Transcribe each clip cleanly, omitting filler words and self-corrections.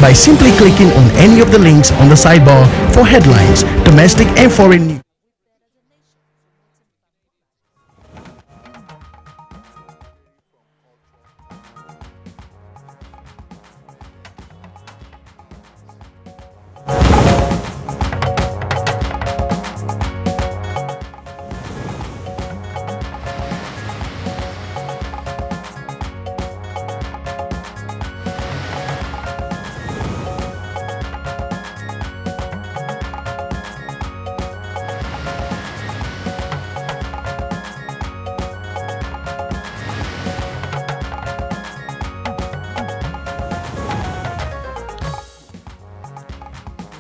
by simply clicking on any of the links on the sidebar for headlines, domestic and foreign news.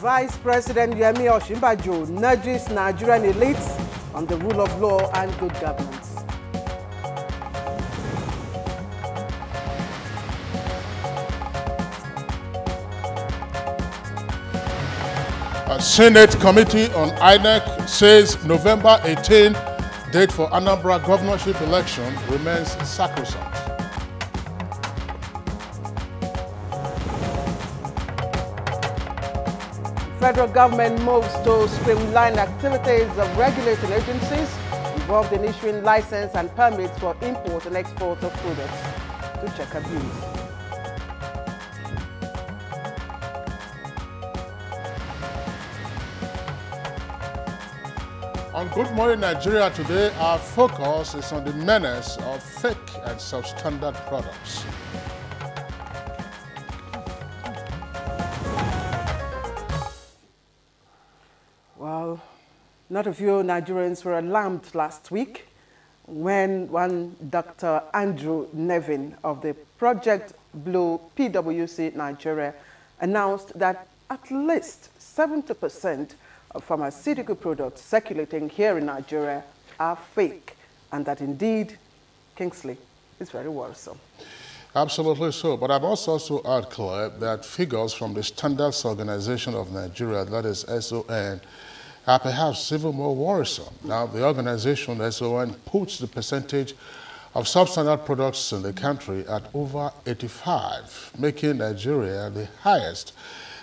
Vice President Yemi Osinbajo nudges Nigerian elites on the rule of law and good governance. A Senate Committee on INEC says November 18, date for Anambra governorship election, remains sacrosanct. Federal government moves to streamline activities of regulating agencies involved in issuing license and permits for import and export of products to check abuse. On Good Morning Nigeria today, our focus is on the menace of fake and substandard products. Well, not a few Nigerians were alarmed last week when one Dr. Andrew Nevin of the Project Blue PwC Nigeria announced that at least 70% of pharmaceutical products circulating here in Nigeria are fake, and that indeed, Kingsley, is very worrisome. Absolutely so, but I must also add, Claire, that figures from the Standards Organization of Nigeria, that is SON, are perhaps even more worrisome. Now, the organization, SON, puts the percentage of substandard products in the country at over 85, making Nigeria the highest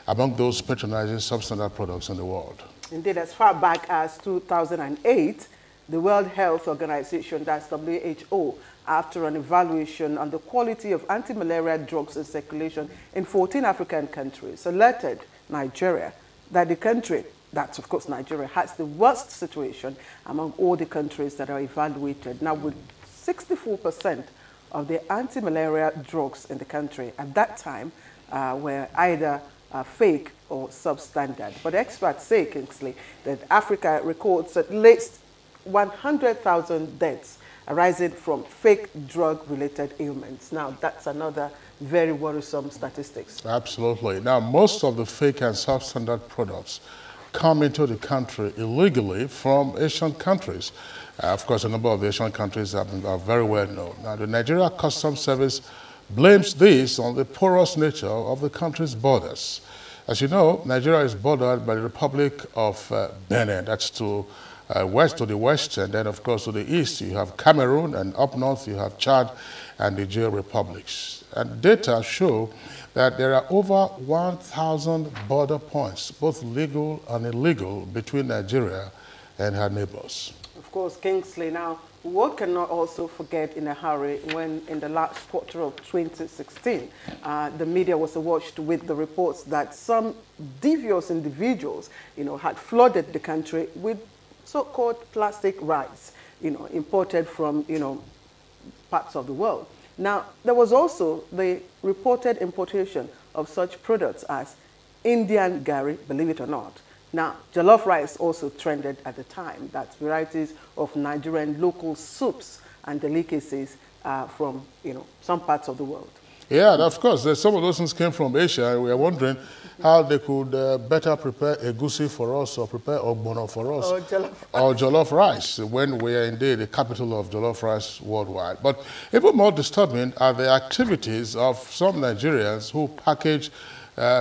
among those patronizing substandard products in the world. Indeed, as far back as 2008, the World Health Organization, that's WHO, after an evaluation on the quality of anti-malaria drugs in circulation in 14 African countries, alerted Nigeria that the country, that's of course Nigeria, has the worst situation among all the countries that are evaluated. Now, with 64% of the anti-malaria drugs in the country at that time were either fake or substandard. But experts say, Kingsley, that Africa records at least 100,000 deaths arising from fake drug-related ailments. Now, that's another very worrisome statistics. Absolutely. Now, most of the fake and substandard products come into the country illegally from Asian countries. Of course, a number of Asian countries are very well known. Now, the Nigeria Customs Service blames this on the porous nature of the country's borders. As you know, Nigeria is bordered by the Republic of Benin. That's to the west, and then, of course, to the east, you have Cameroon, and up north, you have Chad and the Niger republics. And data show that there are over 1,000 border points, both legal and illegal, between Nigeria and her neighbors. Of course, Kingsley, now, one cannot also forget in a hurry when in the last quarter of 2016, the media was awash with the reports that some devious individuals, had flooded the country with so-called plastic rice, imported from, parts of the world. Now, there was also the reported importation of such products as Indian gari, believe it or not. Now, jollof rice also trended at the time. That's varieties of Nigerian local soups and delicacies from, some parts of the world. Yeah, and of course, some of those things came from Asia, and we are wondering how they could better prepare egusi for us or prepare ogbono for us. Or jollof rice, when we are indeed the capital of jollof rice worldwide. But even more disturbing are the activities of some Nigerians who package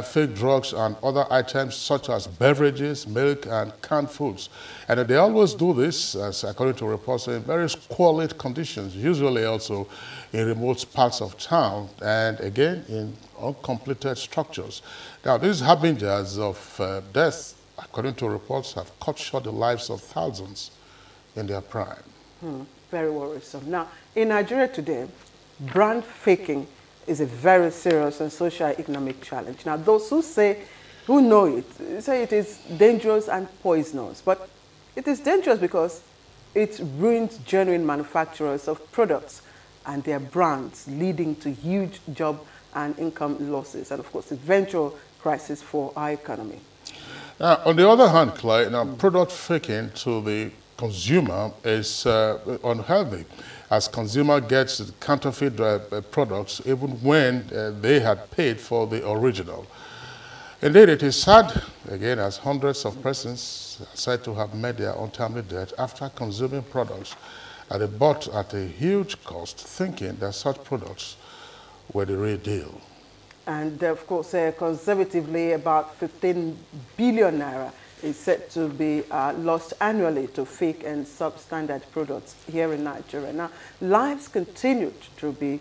fake drugs and other items such as beverages, milk, and canned foods. And they always do this, as according to reports, in very squalid conditions, usually also in remote parts of town, and again in uncompleted structures. Now, these harbingers of death, according to reports, have cut short the lives of thousands in their prime. Very worrisome. Now, in Nigeria today, brand faking is a very serious and socio-economic challenge. Now, those who know it, say it is dangerous and poisonous. But it is dangerous because it ruins genuine manufacturers of products and their brands, leading to huge job and income losses, and of course, eventual crisis for our economy. Now, on the other hand, Clay, product faking to the consumer is unhealthy, as consumer gets counterfeit products even when they had paid for the original. Indeed, it is sad, again, as hundreds of persons are said to have met their untimely death after consuming products that they bought at a huge cost, thinking that such products were the real deal. And of course, conservatively, about 15 billion naira is said to be lost annually to fake and substandard products here in Nigeria. Now, lives continued to be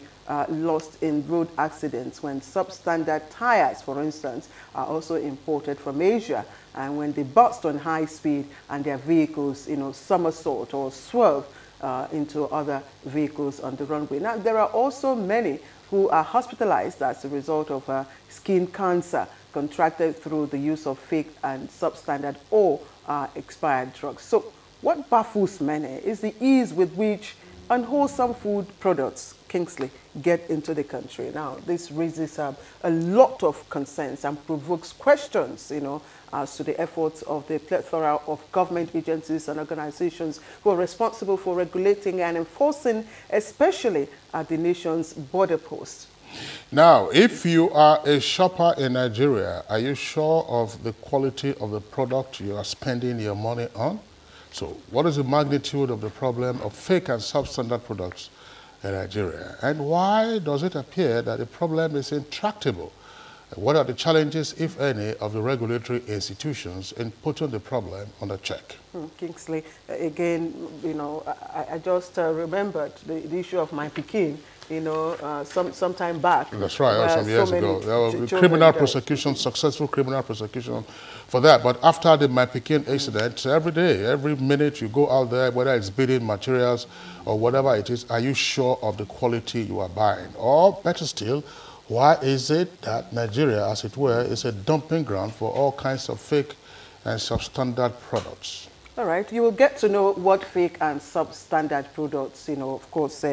lost in road accidents when substandard tires, for instance, are also imported from Asia, and when they burst on high speed and their vehicles, somersault or swerve into other vehicles on the runway. Now, there are also many who are hospitalized as a result of skin cancer contracted through the use of fake and substandard or expired drugs. So what baffles many is the ease with which unwholesome food products, Kingsley, get into the country. Now, this raises a lot of concerns and provokes questions, as to the efforts of the plethora of government agencies and organizations who are responsible for regulating and enforcing, especially at the nation's border posts. Now, if you are a shopper in Nigeria, are you sure of the quality of the product you are spending your money on? So, what is the magnitude of the problem of fake and substandard products in Nigeria? And why does it appear that the problem is intractable? What are the challenges, if any, of the regulatory institutions in putting the problem under check? Kingsley, again, I just remembered the issue of my Pekin, some time back. That's right, some years ago. There was criminal prosecution, successful criminal prosecution for that. But after the My Pekin incident, every day, every minute you go out there, whether it's bidding materials or whatever it is, are you sure of the quality you are buying? Or better still, why is it that Nigeria, as it were, is a dumping ground for all kinds of fake and substandard products? All right, you will get to know what fake and substandard products, of course,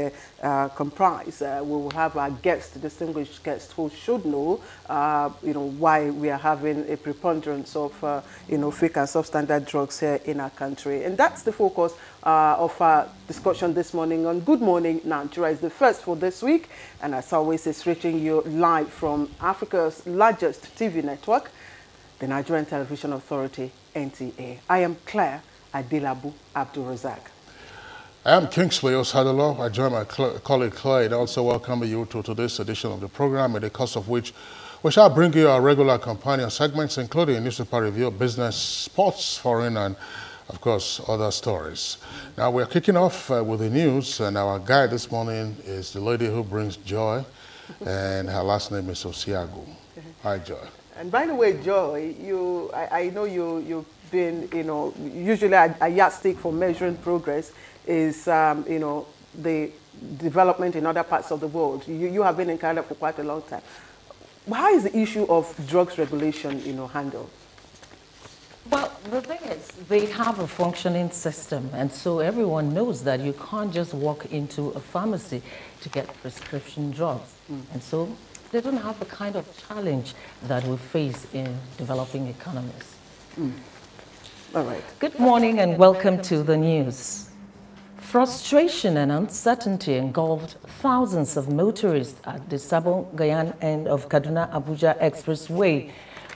comprise. We will have our guest, distinguished guest, who should know, why we are having a preponderance of, fake and substandard drugs here in our country. And that's the focus of our discussion this morning on Good Morning Nigeria. It's the first for this week, and as always, it's reaching you live from Africa's largest TV network, the Nigerian Television Authority, NTA. I am Claire Adilabu Abdul Razak. I am Kingsley Osadolo. I join my colleague Clay and also welcome you to today's edition of the program, in the course of which we shall bring you our regular companion segments, including newspaper review, business, sports, foreign, and of course, other stories. Now, we're kicking off with the news, and our guide this morning is the lady who brings joy, and her last name is Osiagu. Hi, Joy. And by the way, Joy, I know you've been, usually a yardstick for measuring progress is, the development in other parts of the world. You have been in Canada for quite a long time. How is the issue of drugs regulation, handled? Well, the thing is, they have a functioning system, and so everyone knows that you can't just walk into a pharmacy to get prescription drugs. And so they don't have the kind of challenge that we face in developing economies. All right. Good morning and welcome to the news. Frustration and uncertainty engulfed thousands of motorists at the Sabon-Gayan end of Kaduna-Abuja Expressway,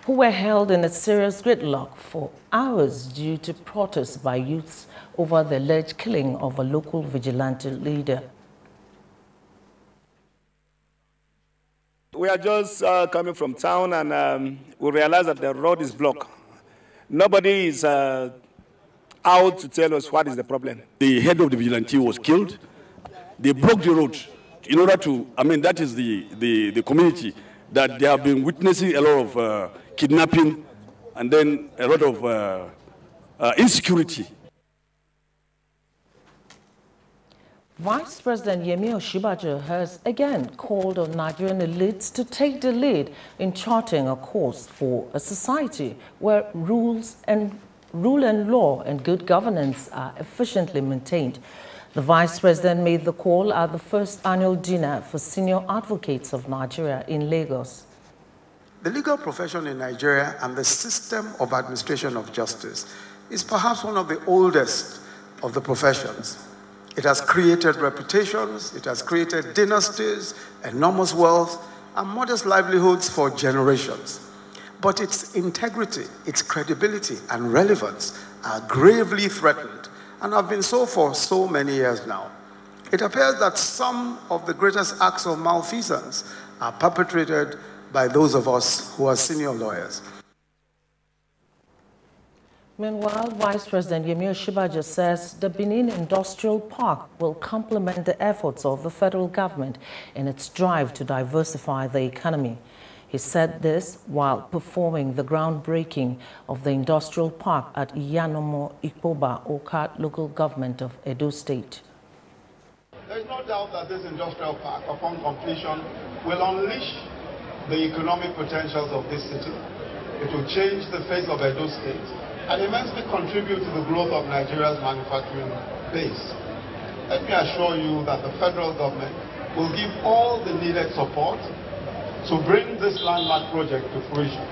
who were held in a serious gridlock for hours due to protests by youths over the alleged killing of a local vigilante leader. We are just coming from town, and we realize that the road is blocked. Nobody is out to tell us what is the problem. The head of the vigilante was killed. They broke the road in order to, that is the community that they have been witnessing a lot of kidnapping and then a lot of insecurity. Vice President Yemi Osinbajo has again called on Nigerian elites to take the lead in charting a course for a society where rule and law and good governance are efficiently maintained. The Vice President made the call at the first annual dinner for senior advocates of Nigeria in Lagos. The legal profession in Nigeria and the system of administration of justice is perhaps one of the oldest of the professions. It has created reputations, it has created dynasties, enormous wealth, and modest livelihoods for generations. But its integrity, its credibility, and relevance are gravely threatened, and have been so for so many years now. It appears that some of the greatest acts of malfeasance are perpetrated by those of us who are senior lawyers. Meanwhile, Vice President Yemi Osinbajo says the Benin Industrial Park will complement the efforts of the federal government in its drive to diversify the economy. He said this while performing the groundbreaking of the industrial park at Iyanomo Ikpoba, Oka local government of Edo State. There is no doubt that this industrial park, upon completion, will unleash the economic potentials of this city. It will change the face of Edo State and immensely contribute to the growth of Nigeria's manufacturing base. Let me assure you that the federal government will give all the needed support to bring this landmark project to fruition.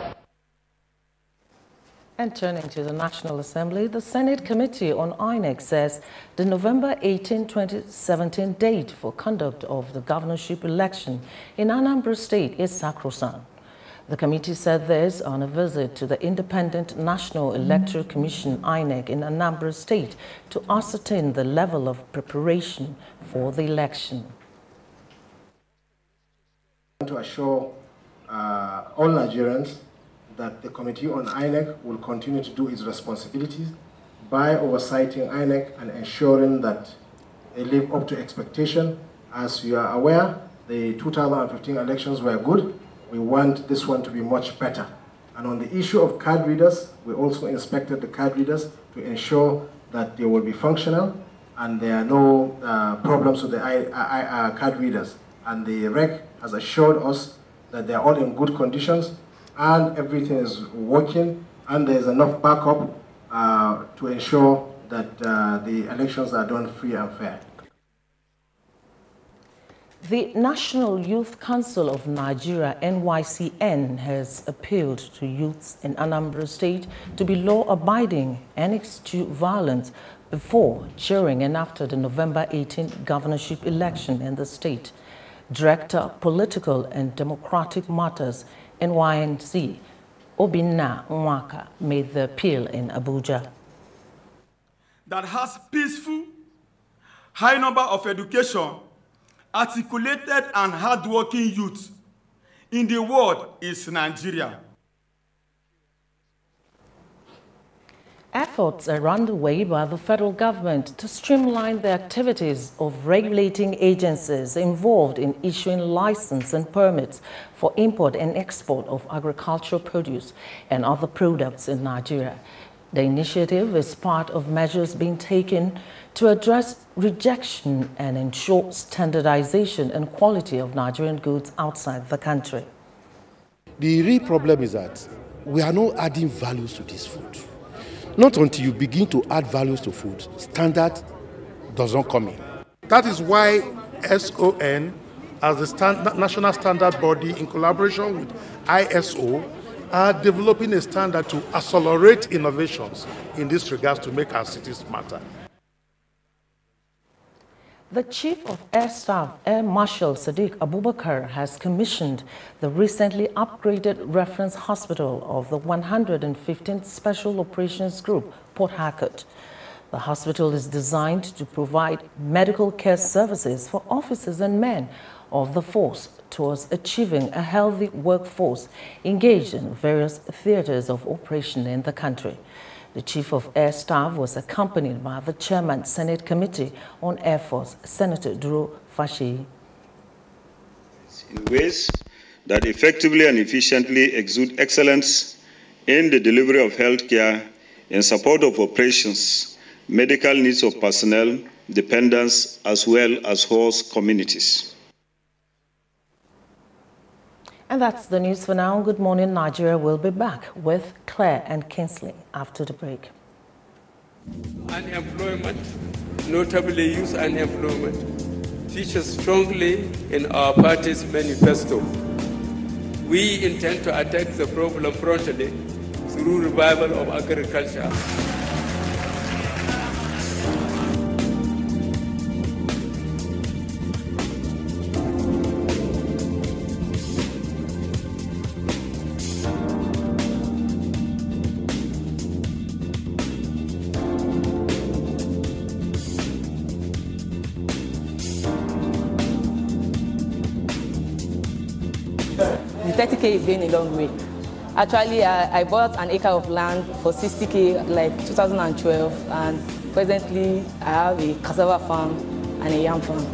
And turning to the National Assembly, the Senate Committee on INEC says the November 18, 2017 date for conduct of the governorship election in Anambra State is sacrosanct. The committee said this on a visit to the Independent National Electoral Commission INEC in Anambra State to ascertain the level of preparation for the election. To assure all Nigerians that the Committee on INEC will continue to do its responsibilities by oversighting INEC and ensuring that they live up to expectation. As you are aware, the 2015 elections were good. We want this one to be much better. And on the issue of card readers, we also inspected the card readers to ensure that they will be functional and there are no problems with the card readers. And the REC has assured us that they are all in good conditions and everything is working and there is enough backup to ensure that the elections are done free and fair. The National Youth Council of Nigeria, NYCN, has appealed to youths in Anambra State to be law-abiding and eschew violence before, during, and after the November 18 governorship election in the state. Director, Political and Democratic Matters, NYNC, Obinna Nwaka, made the appeal in Abuja. That has peaceful, high number of education, articulated and hardworking youth in the world is Nigeria. Efforts are underway by the federal government to streamline the activities of regulating agencies involved in issuing license and permits for import and export of agricultural produce and other products in Nigeria. The initiative is part of measures being taken to address rejection and ensure standardization and quality of Nigerian goods outside the country. The real problem is that we are not adding values to this food. Not until you begin to add values to food, standard doesn't come in. That is why SON, as the national standard body in collaboration with ISO, are developing a standard to accelerate innovations in this regard to make our cities smarter. The Chief of Air Staff, Air Marshal Sadiq Abubakar, has commissioned the recently upgraded reference hospital of the 115th Special Operations Group, Port Harcourt. The hospital is designed to provide medical care services for officers and men of the force towards achieving a healthy workforce engaged in various theaters of operation in the country. The Chief of Air Staff was accompanied by the Chairman, Senate Committee on Air Force, Senator Duro Fasheyi. In ways that effectively and efficiently exude excellence in the delivery of health care in support of operations, medical needs of personnel, dependents, as well as host communities. And that's the news for now. Good morning, Nigeria. We'll be back with Claire and Kingsley after the break. Unemployment, notably youth unemployment, features strongly in our party's manifesto. We intend to attack the problem promptly through revival of agriculture. The 30K is going a long way. Actually, I bought an acre of land for 60K like 2012, and presently I have a cassava farm and a yam farm.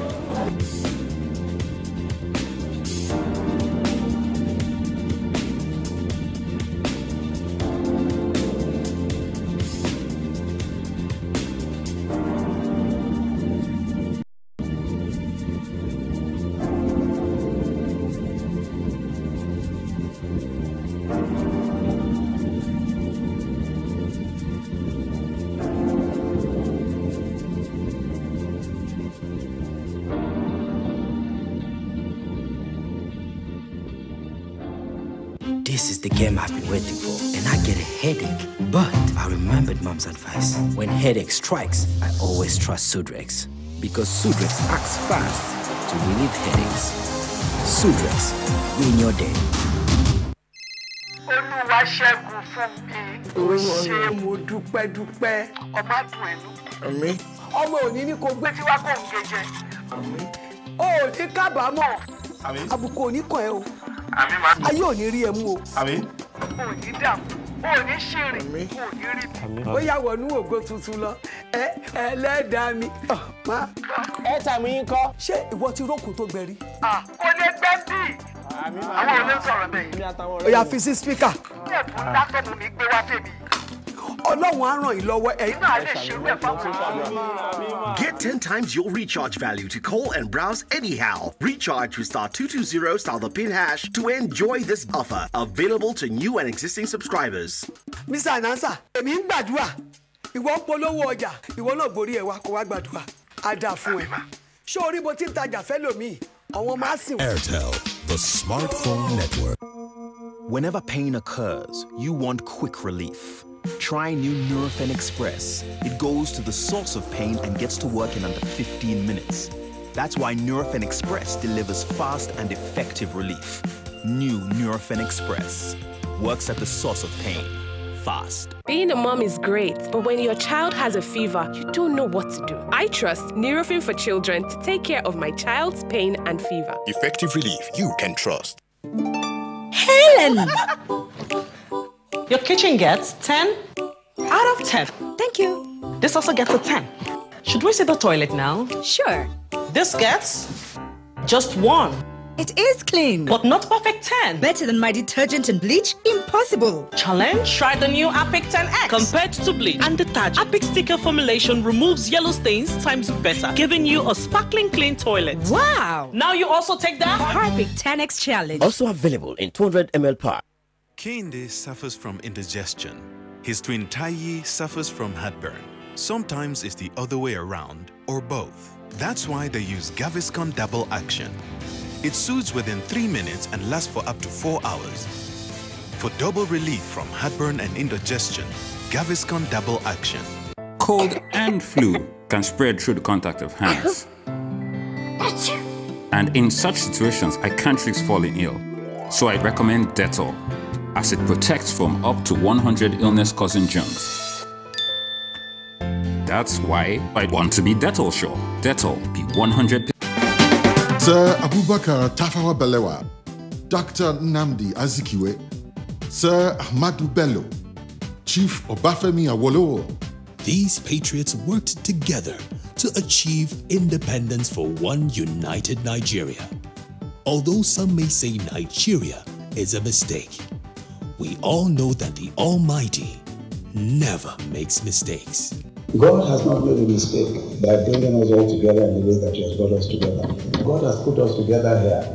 This is the game I've been waiting for, and I get a headache. But I remembered Mom's advice. When headache strikes, I always trust Sudrex. Because Sudrex acts fast to relieve headaches. Sudrex, win your day. Ayé ò ní rí ẹmú o. Àmín. Ò ní dààmú, ò ní ṣìrìn, ò ní rí bí. Ó yá wọnú ògo tuntun lọ. Ẹlẹ́dàá mi. Ẹ tàmí yín kọ́. Ṣé ìwọ ti rókun tó gbẹ̀rí? Kò lè gbẹ́ bí. Àwọn ò lè sọ̀rọ̀ bẹ́ẹ̀. Ó yá fi sí spíkà. Ṣé ẹ̀bùn látọ̀mù mi gbé wá fèmí? Ọlọ́run á ràn yín lọ́wọ́, ẹ̀yin náà lè ṣerú ẹ̀ fáwọn. Get 10 times your recharge value to call and browse anyhow. Recharge with *220 star the pin hash to enjoy this offer. Available to new and existing subscribers. Mr. Anansa, èmi ń gbàdúrà. Ìwọ ń polówó ọjà, ìwọ náà borí ẹ̀ wá kó wá gbàdúrà. Á dáa fún ẹ. Ṣé orí bó ti ń tajà fẹ́ lòmíì? Àwọn máa sìn. Airtel, the smartphone network. Whenever pain occurs, you want quick relief. Try new Nurofen Express. It goes to the source of pain and gets to work in under 15 minutes. That's why Nurofen Express delivers fast and effective relief. New Nurofen Express works at the source of pain, fast. Being a mom is great, but when your child has a fever, you don't know what to do. I trust Nurofen for Children to take care of my child's pain and fever. Effective relief you can trust. Helen! Your kitchen gets 10 out of 10. Thank you. This also gets a 10. Should we see the toilet now? Sure. This gets just 1. It is clean. But not perfect 10. Better than my detergent and bleach? Impossible. Challenge? Try the new Apic 10X. Compared to bleach and detergent, Apic sticker formulation removes yellow stains times better, giving you a sparkling clean toilet. Wow. Now you also take that Apic 10X challenge. Also available in 200 ml pack. Kehinde suffers from indigestion. His twin Taiyi suffers from heartburn. Sometimes it's the other way around, or both. That's why they use Gaviscon Double Action. It soothes within 3 minutes and lasts for up to 4 hours. For double relief from heartburn and indigestion, Gaviscon Double Action. Cold and flu can spread through the contact of hands. And in such situations, I can't risk falling ill. So I recommend Dettol, as it protects from up to 100 illness-causing germs. That's why I want to be Dettol sure. Dettol, be 100%. Sir Abubakar Tafawa Balewa, Dr. Nnamdi Azikiwe, Sir Ahmadu Bello, Chief Obafemi Awolowo. These patriots worked together to achieve independence for one united Nigeria. Although some may say Nigeria is a mistake, we all know that the Almighty never makes mistakes. God has not made a mistake by bringing us all together in the way that He has brought us together. God has put us together here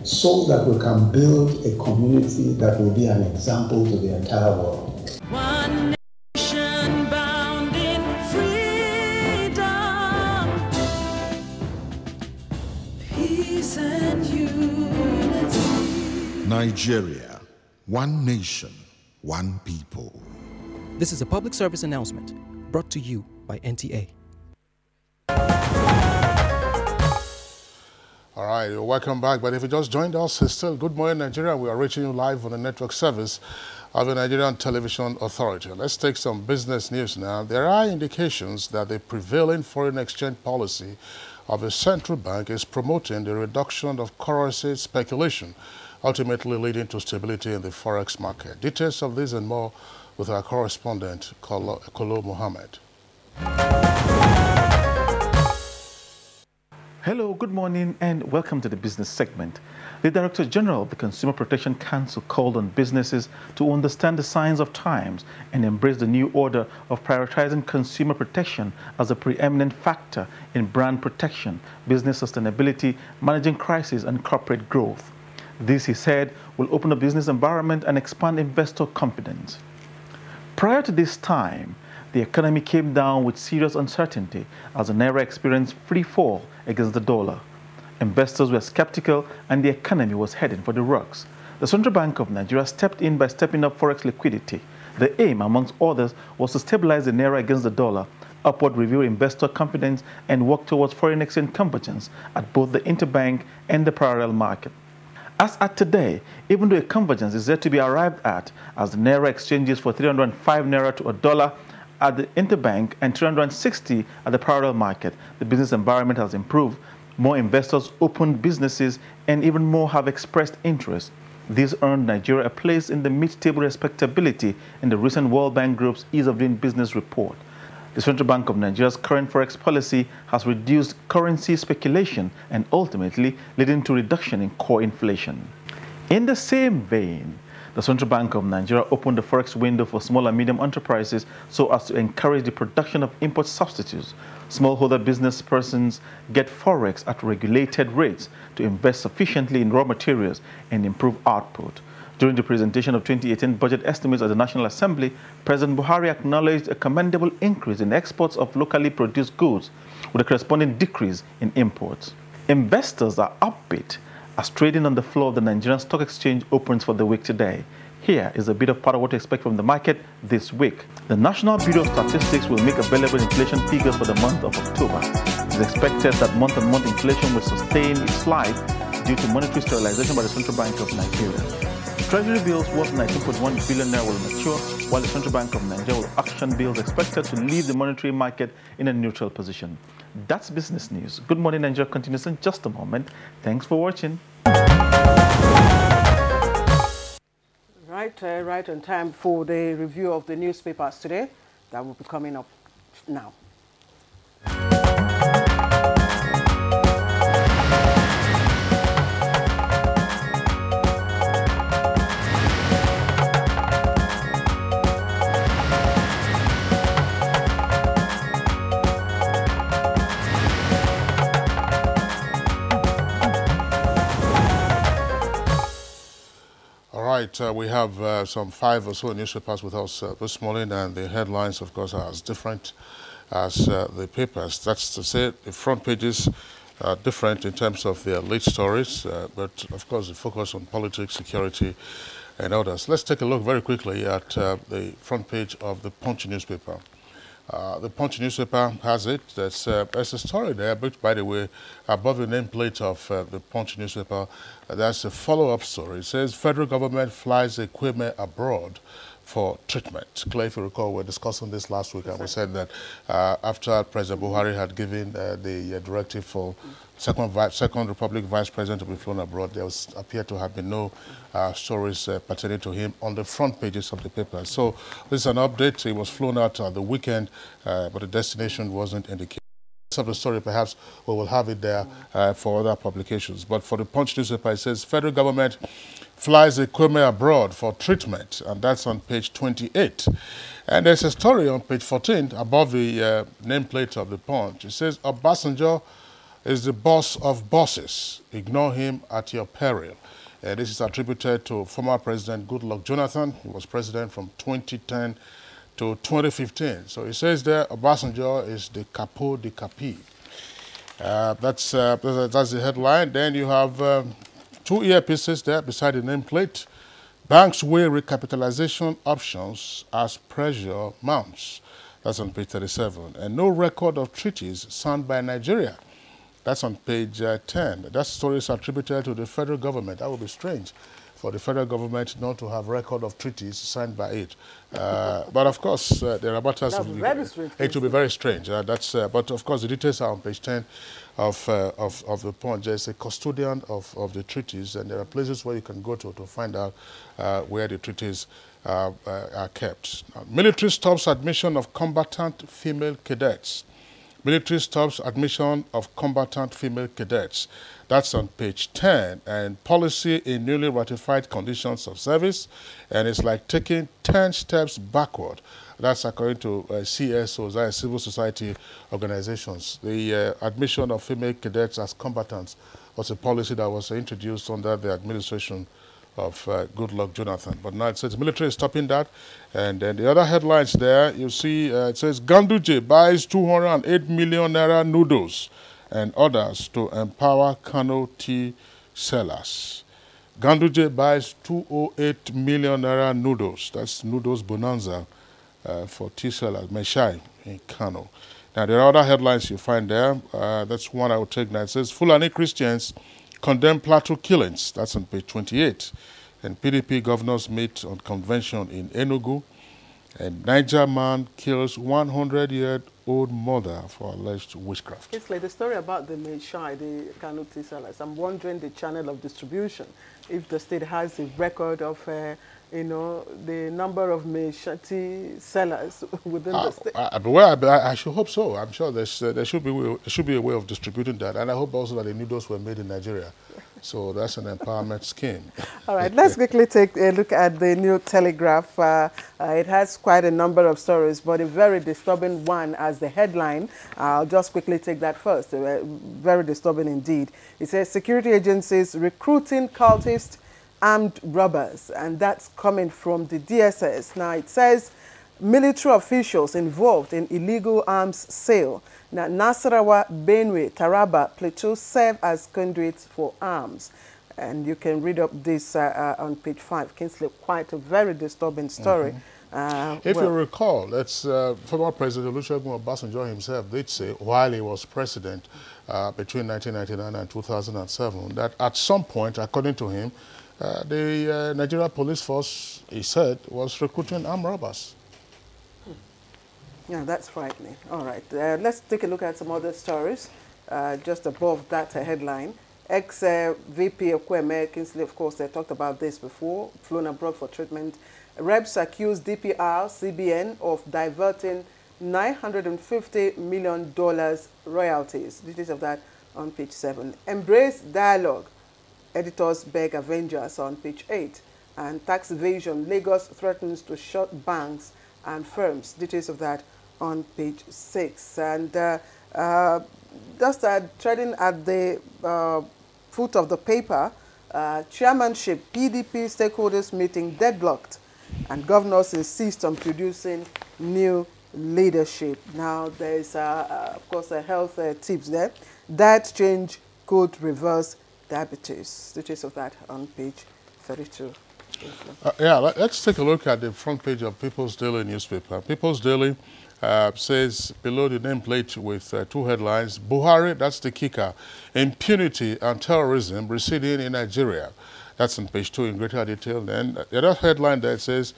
so that we can build a community that will be an example to the entire world. One nation bound in freedom, peace and unity. Nigeria, one nation, one people. This is a public service announcement brought to you by NTA. All right, welcome back. But if you just joined us, it's still Good Morning Nigeria. We are reaching you live on the network service of the Nigerian Television Authority. Let's take some business news now. There are indications that the prevailing foreign exchange policy of the central bank is promoting the reduction of currency speculation, ultimately leading to stability in the forex market. Details of this and more with our correspondent, Kolo Mohammed. Hello, good morning, and welcome to the business segment. The Director General of the Consumer Protection Council called on businesses to understand the signs of times and embrace the new order of prioritizing consumer protection as a preeminent factor in brand protection, business sustainability, managing crisis, and corporate growth. This, he said, will open the business environment and expand investor confidence. Prior to this time, the economy came down with serious uncertainty as the Naira experienced free fall against the dollar. Investors were skeptical and the economy was heading for the rocks. The Central Bank of Nigeria stepped in by stepping up forex liquidity. The aim, amongst others, was to stabilize the Naira against the dollar, upward review investor confidence, and work towards foreign exchange convergence at both the interbank and the parallel market. As at today, even though a convergence is yet to be arrived at, as the Naira exchanges for 305 Naira to a dollar at the interbank and 360 at the parallel market, the business environment has improved. More investors opened businesses and even more have expressed interest. This earned Nigeria a place in the mid-table respectability in the recent World Bank Group's Ease of Doing Business report. The Central Bank of Nigeria's current forex policy has reduced currency speculation and ultimately leading to reduction in core inflation. In the same vein, the Central Bank of Nigeria opened the forex window for small and medium enterprises so as to encourage the production of import substitutes. Smallholder business persons get forex at regulated rates to invest sufficiently in raw materials and improve output. During the presentation of 2018 budget estimates at the National Assembly, President Buhari acknowledged a commendable increase in exports of locally produced goods with a corresponding decrease in imports. Investors are upbeat as trading on the floor of the Nigerian Stock Exchange opens for the week today. Here is a bit of part of what to expect from the market this week. The National Bureau of Statistics will make available inflation figures for the month of October. It is expected that month-on-month inflation will sustain its slide due to monetary sterilization by the Central Bank of Nigeria. Treasury bills worth 19.1 billion naira will mature, while the Central Bank of Nigeria will auction bills expected to leave the monetary market in a neutral position. That's business news. Good Morning Nigeria continues in just a moment. Thanks for watching. Right on time for the review of the newspapers today. That will be coming up now. We have some 5 or so newspapers with us this morning, and the headlines, of course, are as different as the papers. That's to say, the front pages are different in terms of their lead stories, but of course, the focus on politics, security, and others. Let's take a look very quickly at the front page of the Punch newspaper. The Punch newspaper has it. There's a story there, but by the way, above the nameplate of the Punch newspaper, that's a follow-up story. It says, federal government flies equipment abroad for treatment. Clay, if you recall, we were discussing this last week, and we said that after President Buhari had given the directive for Second Republic Vice President to be flown abroad, there appeared to have been no stories pertaining to him on the front pages of the paper. So this is an update. He was flown out the weekend, but the destination wasn't indicated. Of the story, perhaps we will have it there for other publications. But for the Punch newspaper, it says federal government flies a Kwame abroad for treatment, and that's on page 28. And there's a story on page 14 above the nameplate of the Punch. It says Obasanjo is the boss of bosses. Ignore him at your peril. This is attributed to former President Goodluck Jonathan. He was president from 2010 to 2015. So it says there, Obasanjo is the capo de capi. That's the headline. Then you have 2 earpieces there beside the nameplate. Banks weigh recapitalization options as pressure mounts. That's on page 37. And no record of treaties signed by Nigeria. That's on page 10. That story is attributed to the federal government. That would be strange for the federal government not to have record of treaties signed by it. But of course, there are matters. It will be very strange. But of course, the details are on page 10 of the Punch. There's a custodian of the treaties, and there are places where you can go to find out where the treaties are kept. Now, military stops admission of combatant female cadets. Military stops admission of combatant female cadets. That's on page 10. And policy in newly ratified conditions of service. And it's like taking 10 steps backward. That's according to CSOs, that is civil society organizations. The admission of female cadets as combatants was a policy that was introduced under the administration of Goodluck Jonathan. But now it says military is stopping that. And then the other headlines there, you see it says Ganduje buys 208 million naira noodles and others to empower Kano tea sellers. Ganduje buys 208 million naira noodles. That's noodles bonanza for tea sellers, Meshai in Kano. Now there are other headlines you find there. That's one I will take now. It says Fulani Christians condemn Plateau killings. That's on page 28. And PDP governors meet on convention in Enugu. And Niger man kills 100-year-old mother for alleged witchcraft. It's like the story about the Meshai, the Kano tea sellers. I'm wondering the channel of distribution. If the state has a record of, the number of Meshai sellers within the state. I should hope so. I'm sure there should be a way of distributing that. And I hope also that the noodles were made in Nigeria. So that's an empowerment scheme. All right, let's quickly take a look at the New Telegraph. It has quite a number of stories, but a very disturbing one as the headline. I'll just quickly take that first. Very disturbing indeed. It says security agencies recruiting cultists, armed robbers, and that's coming from the DSS. Now it says military officials involved in illegal arms sale. Now, Nasarawa, Benue, Taraba, Plateau serve as conduits for arms. And you can read up this on page 5. Kingsley, quite a very disturbing story. If you recall, that's former President Olusegun Obasanjo himself did say, while he was president between 1999 and 2007, that at some point, according to him, the Nigeria police force, he said, was recruiting armed robbers. Yeah, that's frightening. All right, let's take a look at some other stories just above that headline. Ex-VP of Kwame, Kingsley, of course, they talked about this before, flown abroad for treatment. Reps accused DPR, CBN of diverting $950 million royalties. Details of that on page 7. Embrace dialogue. Editors beg Avengers on page 8. And tax evasion. Lagos threatens to shut banks and firms. Details of that on page 6. And just treading at the foot of the paper, chairmanship, PDP stakeholders meeting deadlocked, and governors insist on producing new leadership. Now, there's, of course, health tips there. Diet change could reverse diabetes. Details of that on page 32. Let's take a look at the front page of People's Daily newspaper. People's Daily says below the nameplate with 2 headlines, Buhari, that's the kicker, impunity and terrorism receding in Nigeria. That's on page 2 in greater detail. Then the other headline there says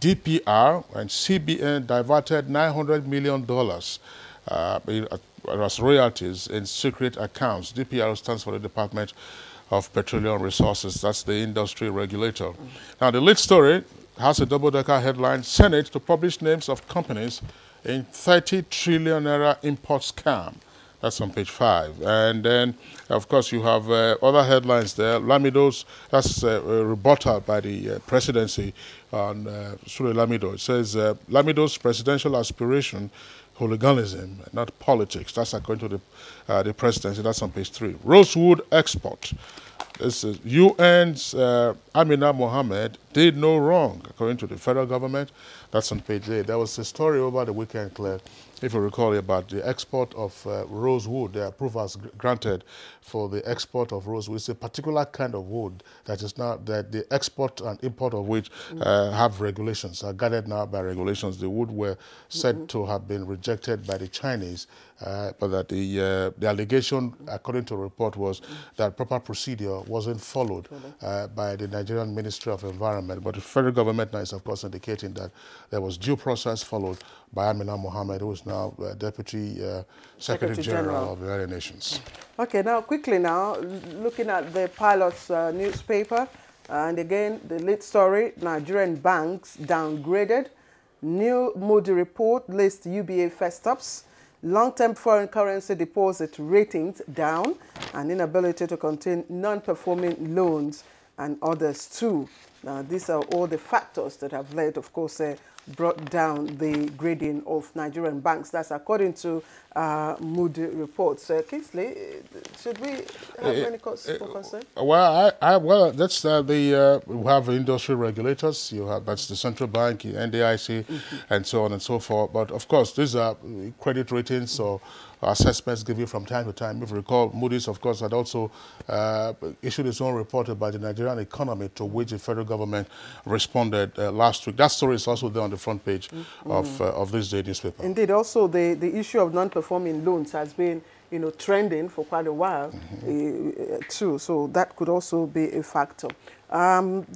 DPR and CBN diverted $900 million as royalties in secret accounts. DPR stands for the Department of Petroleum Resources. That's the industry regulator. Now, the lead story has a double-decker headline, Senate to publish names of companies in 30 trillion naira import scam. That's on page 5. And then, of course, you have other headlines there. Lamido's, that's a rebuttal by the presidency on Sule Lamido. It says, Lamido's presidential aspiration, hooliganism, not politics. That's according to the presidency. That's on page 3. Rosewood export. This is UN's Amina Mohammed did no wrong, according to the federal government. That's on page 8. There was a story over the weekend, Claire, if you recall, about the export of rosewood. The approvals granted for the export of rosewood. It's a particular kind of wood that is now, that the export and import of which have regulations, are guided now by regulations. The wood were said to have been rejected by the Chinese, but that the allegation, according to a report, was that proper procedure wasn't followed by the Nigerian Ministry of Environment. But the federal government now is, of course, indicating that there was due process followed by Amina Mohammed, who is now Deputy Secretary General of the United Nations. Okay, now quickly now, looking at the Pilot's newspaper, and again, the lead story, Nigerian banks downgraded. New Moody report lists UBA first ups. Long-term foreign currency deposit ratings down, and inability to contain non-performing loans and others too. Now, these are all the factors that have led, of course, brought down the grading of Nigerian banks. That's according to Moody reports. Kingsley, should we have any cause for concern? Well, well, that's we have industry regulators. You have, that's the central bank, NDIC, and so on and so forth. But of course, these are credit ratings or assessments given from time to time. If you recall, Moody's, of course, had also issued its own report about the Nigerian economy, to which the federal government responded last week. That story is also there on the front page of this day newspaper. Indeed, also the issue of non-performing loans has been, you know, trending for quite a while too. So that could also be a factor.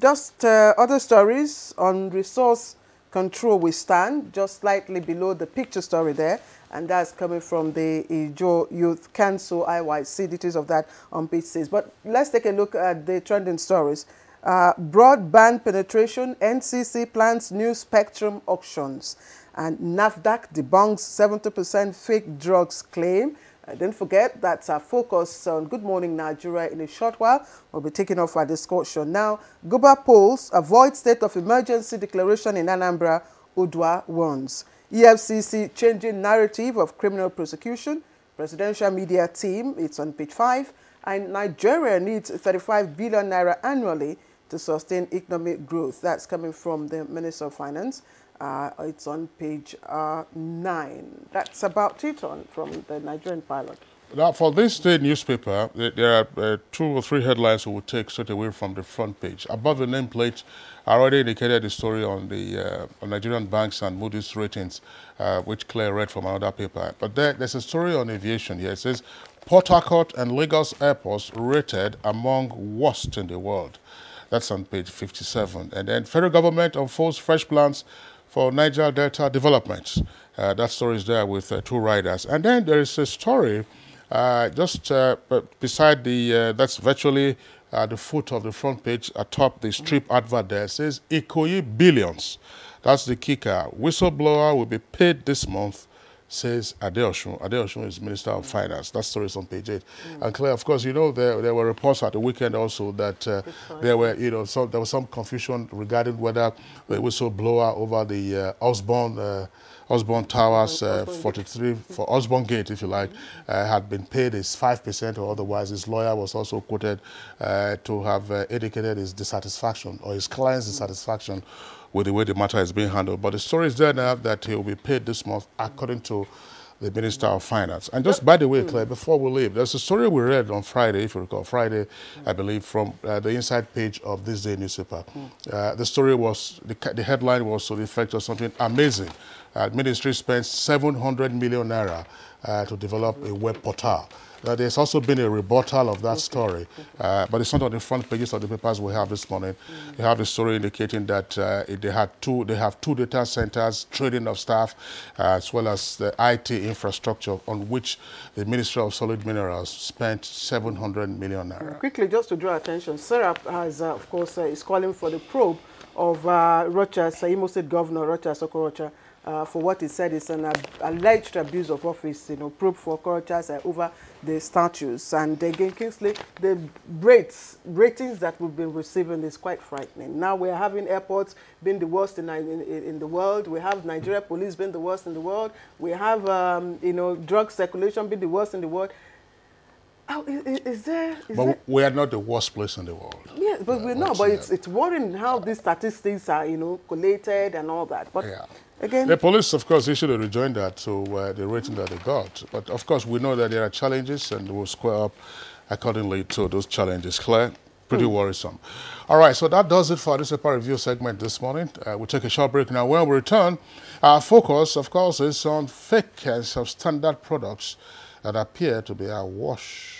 Just other stories on resource control. We stand just slightly below the picture story there, and that's coming from the Ijo Youth Council IYC. Details of that on page 6. But let's take a look at the trending stories. Broadband penetration, NCC plans new spectrum auctions, and NAFDAC debunks 70% fake drugs claim. Don't forget, that's our focus on Good Morning Nigeria. In a short while, we'll be taking off our discussion. Now, Guba polls avoid state of emergency declaration in Anambra, Udwa warns. EFCC changing narrative of criminal prosecution. Presidential media team, it's on page 5. And Nigeria needs 35 billion naira annually to sustain economic growth. That's coming from the Minister of Finance. It's on page 9. That's about it from the Nigerian Pilot. Now, for this day newspaper, there are 2 or 3 headlines we will take straight away from the front page. Above the nameplate, I already indicated the story on the on Nigerian banks and Moody's ratings, which Claire read from another paper. But there's a story on aviation here. It says, Port Harcourt and Lagos airports rated among worst in the world. That's on page 57. And then federal government unfolds fresh plans for Niger Delta development. That story is there with 2 riders. And then there is a story just beside the, that's virtually the foot of the front page, atop the strip advert there. It says, Ikoyi billions. That's the kicker. Whistleblower will be paid this month, says Adeosun. Adeosun is Minister of Finance. That story is on page 8. And Claire, of course, you know, there were reports at the weekend also that there were, you know, there was some confusion regarding whether the whistleblower over the Osborne Towers, 43, for Osborne Gate, if you like, had been paid his 5% or otherwise. His lawyer was also quoted to have indicated his dissatisfaction, or his client's dissatisfaction with the way the matter is being handled. But the story is there now that he will be paid this month, according to the Minister of Finance. And just by the way, Claire, before we leave, there's a story we read on Friday, if you recall, Friday, I believe, from the inside page of this day newspaper. The story was, the headline was to the effect of something amazing. Ministry spends 700 million naira to develop a web portal. There's also been a rebuttal of that story, but it's not on the front pages of the papers we have this morning. They have the story indicating that they have two data centers, training of staff, as well as the IT infrastructure on which the Ministry of Solid Minerals spent 700 million naira. Quickly, just to draw attention, SERAP has, of course, is calling for the probe of Rocha's, Imo State Governor Rocha Sokorocha, for what he said is an alleged abuse of office, probe for Okorocha's over the statues. And again, Kingsley, the ratings that we've been receiving is quite frightening. Now we're having airports being the worst in the world. We have Nigeria police being the worst in the world. We have, drug circulation being the worst in the world. Oh, but we are not the worst place in the world. Yeah, but we know. But it's worrying how these statistics are, collated and all that. But again, the police, of course, issued a rejoinder to the rating that they got. But of course, we know that there are challenges, and we'll square up accordingly to those challenges. Claire, pretty worrisome. All right, so that does it for this Sepa Review segment this morning. We'll take a short break now. When we return, our focus, of course, is on fake and substandard products that appear to be awash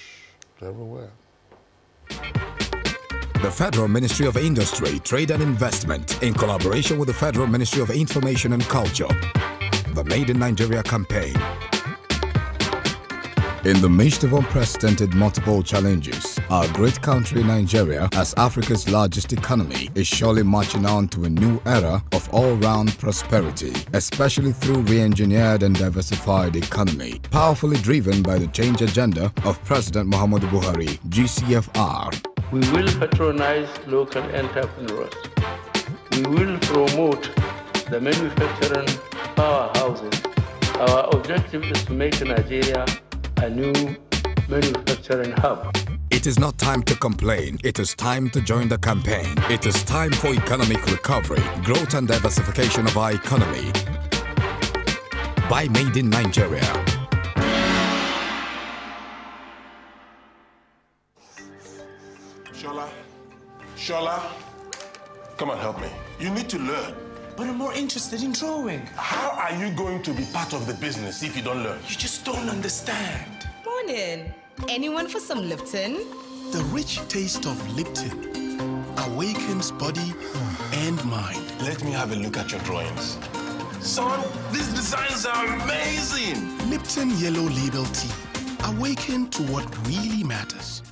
everywhere. The Federal Ministry of Industry, Trade and Investment, in collaboration with the Federal Ministry of Information and Culture, the Made in Nigeria campaign. In the midst of unprecedented multiple challenges, our great country Nigeria, as Africa's largest economy, is surely marching on to a new era of all-round prosperity, especially through re-engineered and diversified economy, powerfully driven by the change agenda of President Muhammadu Buhari, GCFR. We will patronize local entrepreneurs. We will promote the manufacturing powerhouses. Our objective is to make Nigeria a new manufacturing hub. It is not time to complain. It is time to join the campaign. It is time for economic recovery, growth and diversification of our economy by Made in Nigeria. Shola, come and help me. You need to learn. But I'm more interested in drawing. How are you going to be part of the business if you don't learn? You just don't understand. Morning. Anyone for some Lipton? The rich taste of Lipton awakens body and mind. Let me have a look at your drawings. Son, these designs are amazing. Lipton Yellow Label Tea. Awaken to what really matters.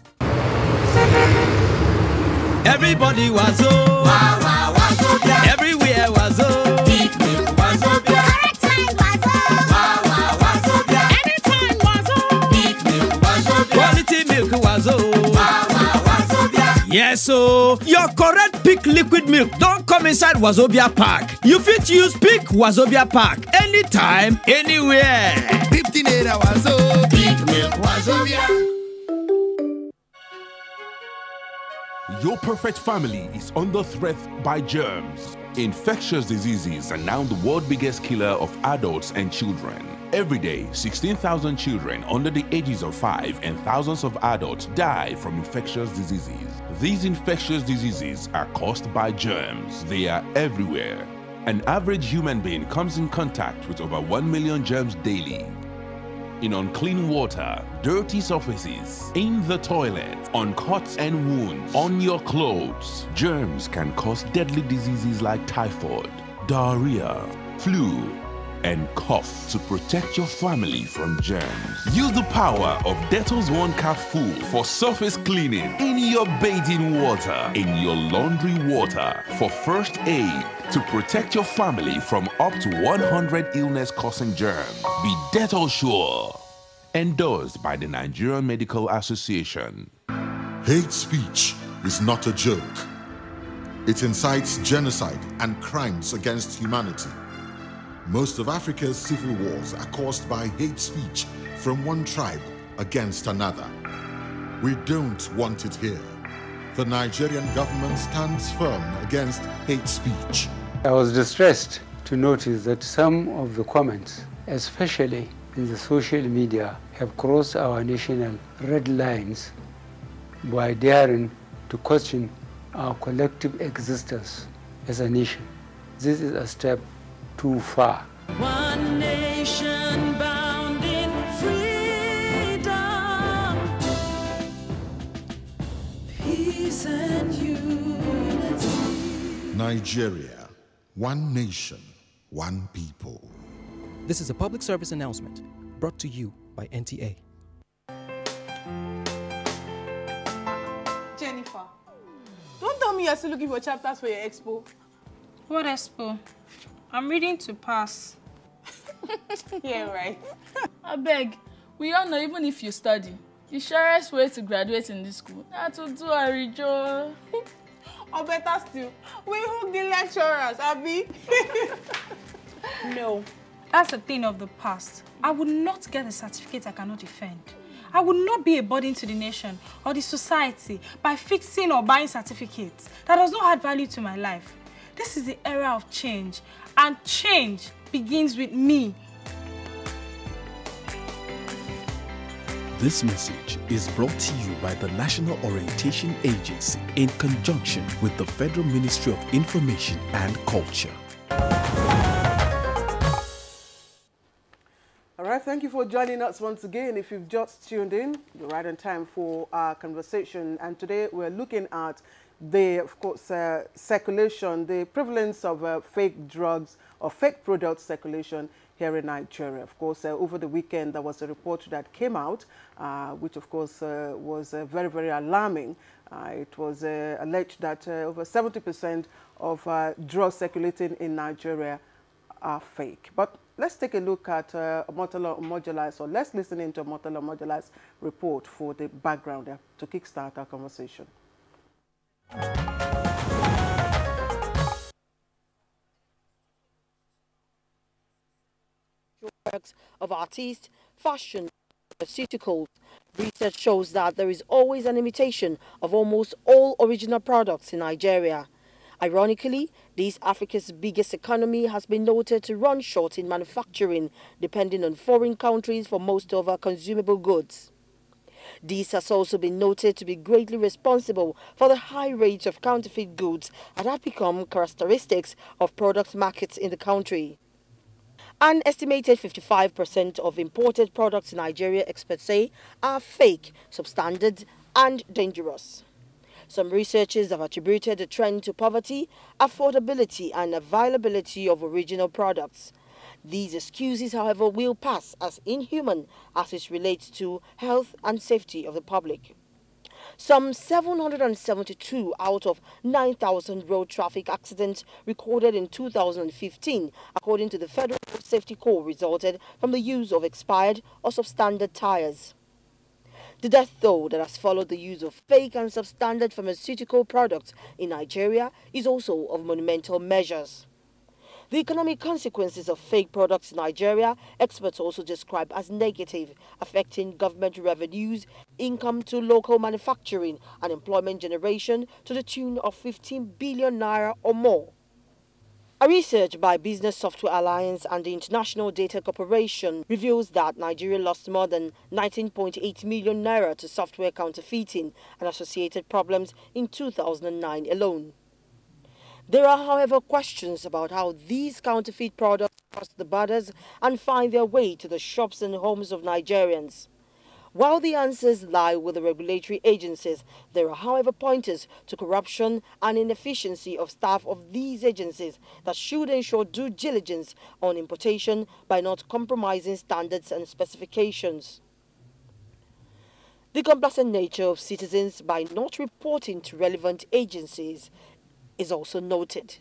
Everybody was everywhere was Deep milk was correct time was anytime was Deep milk was quality milk was yes, so your correct Peak liquid milk don't come inside Wazobia pack. You fit use Peak Wazobia pack anytime, anywhere. 15 naira was Peak milk Wazobia. Your perfect family is under threat by germs. Infectious diseases are now the world's biggest killer of adults and children. Every day, 16,000 children under the ages of 5 and thousands of adults die from infectious diseases. These infectious diseases are caused by germs. They are everywhere. An average human being comes in contact with over 1 million germs daily. In unclean water, dirty surfaces, in the toilet, on cuts and wounds, on your clothes. Germs can cause deadly diseases like typhoid, diarrhea, flu, and cough. To protect your family from germs, use the power of Dettol's 1 Cap Full for surface cleaning in your bathing water, in your laundry water, for first aid, to protect your family from up to 100 illness-causing germs. Be Dettol Sure. Endorsed by the Nigerian Medical Association. Hate speech is not a joke. It incites genocide and crimes against humanity. Most of Africa's civil wars are caused by hate speech from one tribe against another. We don't want it here. The Nigerian government stands firm against hate speech. I was distressed to notice that some of the comments, especially in the social media, have crossed our national red lines by daring to question our collective existence as a nation. This is a step too far. One nation bound in freedom. and unity. Nigeria, one nation, one people. This is a public service announcement brought to you by NTA. Jennifer, don't tell me you're still looking for chapters for your expo. What expo? I'm reading to pass. Yeah, right. I beg, we all know even if you study, the surest way to graduate in this school na to do a rejo. Or better still, we hook the lecturers, Abby. No, that's a thing of the past. I would not get a certificate I cannot defend. I would not be a burden to the nation or the society by fixing or buying certificates that does not add value to my life. This is the era of change, and change begins with me. This message is brought to you by the National Orientation Agency in conjunction with the Federal Ministry of Information and Culture. All right, thank you for joining us once again. If you've just tuned in, you're right on time for our conversation. And today we're looking at the, of course, circulation, the prevalence of fake drugs or fake product circulation here in Nigeria. Of course, over the weekend, there was a report that came out, which, of course, was very, very alarming. It was alleged that over 70% of drugs circulating in Nigeria are fake. But let's take a look at Omotola Omojola's, or let's listen into Omotola Omojola's report for the background there to kickstart our conversation. Works of artists, fashion, pharmaceuticals. Research shows that there is always an imitation of almost all original products in Nigeria. Ironically, this Africa's biggest economy has been noted to run short in manufacturing, depending on foreign countries for most of our consumable goods. This has also been noted to be greatly responsible for the high rate of counterfeit goods that have become characteristics of product markets in the country. An estimated 55% of imported products in Nigeria, experts say, are fake, substandard, and dangerous. Some researchers have attributed the trend to poverty, affordability, and availability of original products. These excuses, however, will pass as inhuman as it relates to health and safety of the public. Some 772 out of 9,000 road traffic accidents recorded in 2015, according to the Federal Road Safety Corps, resulted from the use of expired or substandard tires. The death toll that has followed the use of fake and substandard pharmaceutical products in Nigeria is also of monumental measures. The economic consequences of fake products in Nigeria, experts also describe as negative, affecting government revenues, income to local manufacturing, and employment generation to the tune of 15 billion naira or more. A research by Business Software Alliance and the International Data Corporation reveals that Nigeria lost more than 19.8 million naira to software counterfeiting and associated problems in 2009 alone. There are, however, questions about how these counterfeit products cross the borders and find their way to the shops and homes of Nigerians. While the answers lie with the regulatory agencies, there are, however, pointers to corruption and inefficiency of staff of these agencies that should ensure due diligence on importation by not compromising standards and specifications. The complacent nature of citizens by not reporting to relevant agencies is also noted.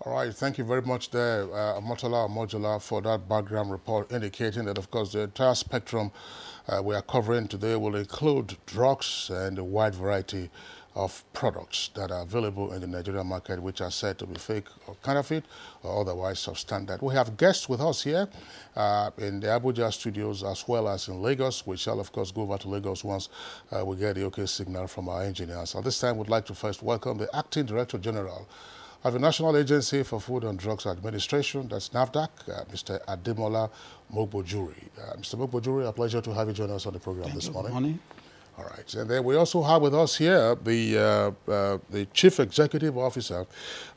All right, thank you very much there, Omotola Omojola, for that background report indicating that, of course, the entire spectrum we are covering today will include drugs and a wide variety of products that are available in the Nigerian market, which are said to be fake or counterfeit or otherwise substandard. We have guests with us here in the Abuja studios as well as in Lagos. We shall, of course, go over to Lagos once we get the OK signal from our engineers. At this time, we'd like to first welcome the Acting Director General of the National Agency for Food and Drugs Administration, that's NAFDAC, Mr. Ademola Mogbojuri. Mr. Mogbojuri, a pleasure to have you join us on the program this morning. All right, and then we also have with us here the Chief Executive Officer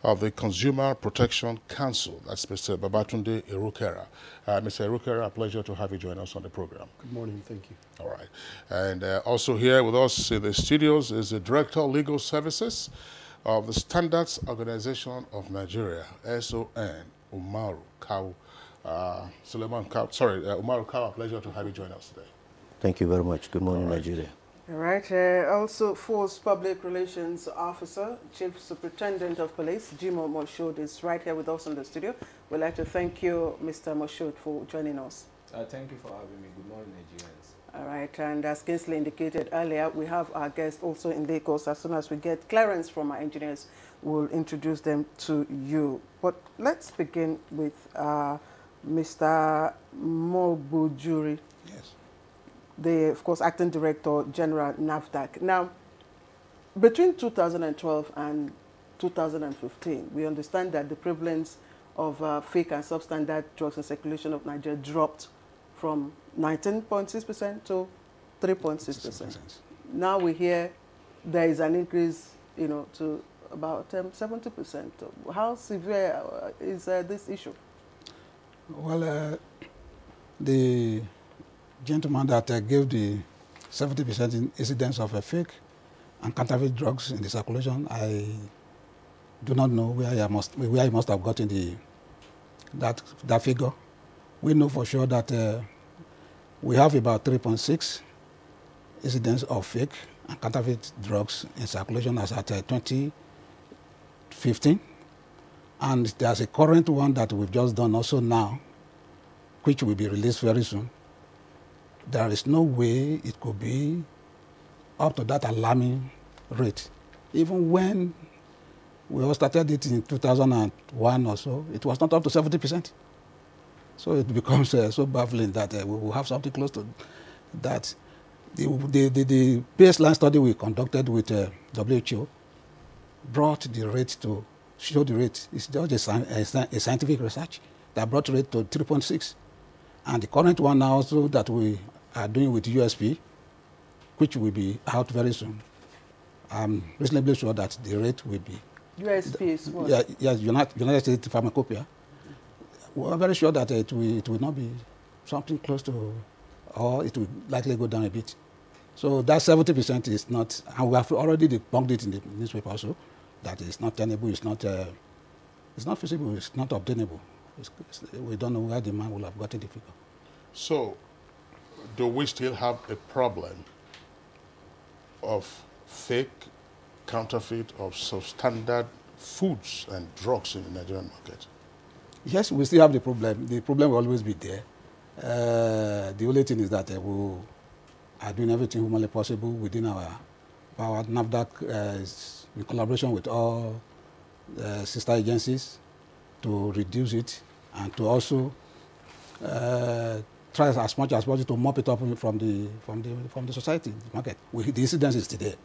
of the Consumer Protection Council. That's Mr. Babatunde Erukera. Mr. Erukera, a pleasure to have you join us on the program. Good morning, thank you. All right, and also here with us in the studios is the Director of Legal Services of the Standards Organization of Nigeria, SON, Umaru Kawu. Umaru Kawu, a pleasure to have you join us today. Thank you very much. Good morning, Nigeria. All right. Also, Force Public Relations Officer, Chief Superintendent of Police, Jimo Moshood, is right here with us in the studio. We'd like to thank you, Mr. Moshood, for joining us. Thank you for having me. Good morning, Nigerians. All right. And as Kingsley indicated earlier, we have our guests also in Lagos. As soon as we get clearance from our engineers, we'll introduce them to you. But let's begin with Mr. Mogbujuri. Yes. Of course, Acting Director General NAFDAC. Now, between 2012 and 2015, we understand that the prevalence of fake and substandard drugs in circulation of Nigeria dropped from 19.6% to 3.6%. Now we hear there is an increase, to about 70%. How severe is this issue? Well, the gentleman that gave the 70% incidence of fake and counterfeit drugs in the circulation, I do not know where he must have gotten that figure. We know for sure that we have about 3.6 incidence of fake and counterfeit drugs in circulation as at 2015, and there's a current one that we've just done also now, which will be released very soon. There is no way it could be up to that alarming rate. Even when we all started it in 2001 or so, it was not up to 70%. So it becomes so baffling that we will have something close to that. The baseline study we conducted with WHO brought the rate to, show the rate. It's just a scientific research that brought the rate to 3.6. And the current one now also that we are doing with USP, which will be out very soon, I'm reasonably sure that the rate will be. USP is what? Yeah, United States Pharmacopoeia. We're very sure that it will not be something close to, or it will likely go down a bit. So that 70% is not, and we have already debunked it in the newspaper also, that it's not tenable, it's not feasible, it's not obtainable. We don't know where the man will have gotten the figure. So, do we still have a problem of fake, counterfeit, of substandard foods and drugs in the Nigerian market? Yes, we still have the problem. The problem will always be there. The only thing is that we are doing everything humanly possible within our power. NAFDAC is in collaboration with all sister agencies to reduce it and to also try as much as possible to mop it up from the society, the market. The incidence is still there.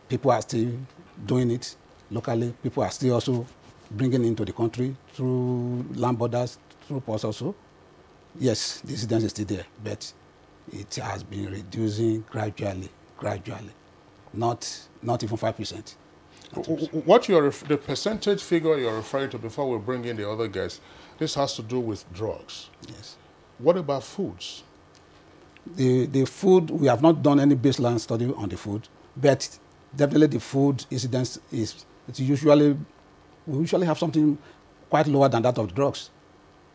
People are still doing it locally. People are still also bringing into the country through land borders, through ports also. Yes, the incidence is still there, but it has been reducing gradually, not even 5%. The percentage figure you're referring to before we bring in the other guests, this has to do with drugs. Yes. What about foods? The food, we have not done any baseline study on the food, but definitely the food incidence we usually have something quite lower than that of drugs,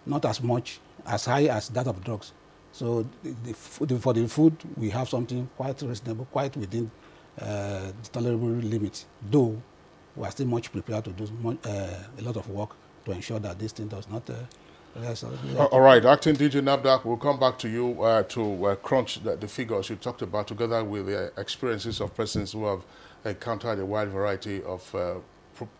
not as much, as high as that of drugs. So for the food, we have something quite reasonable, quite within the tolerable limit, though we are still much prepared to do a lot of work to ensure that this thing does not... all right, Acting DG NAFDAC, we'll come back to you to crunch the figures you talked about together with the experiences of persons who have encountered a wide variety of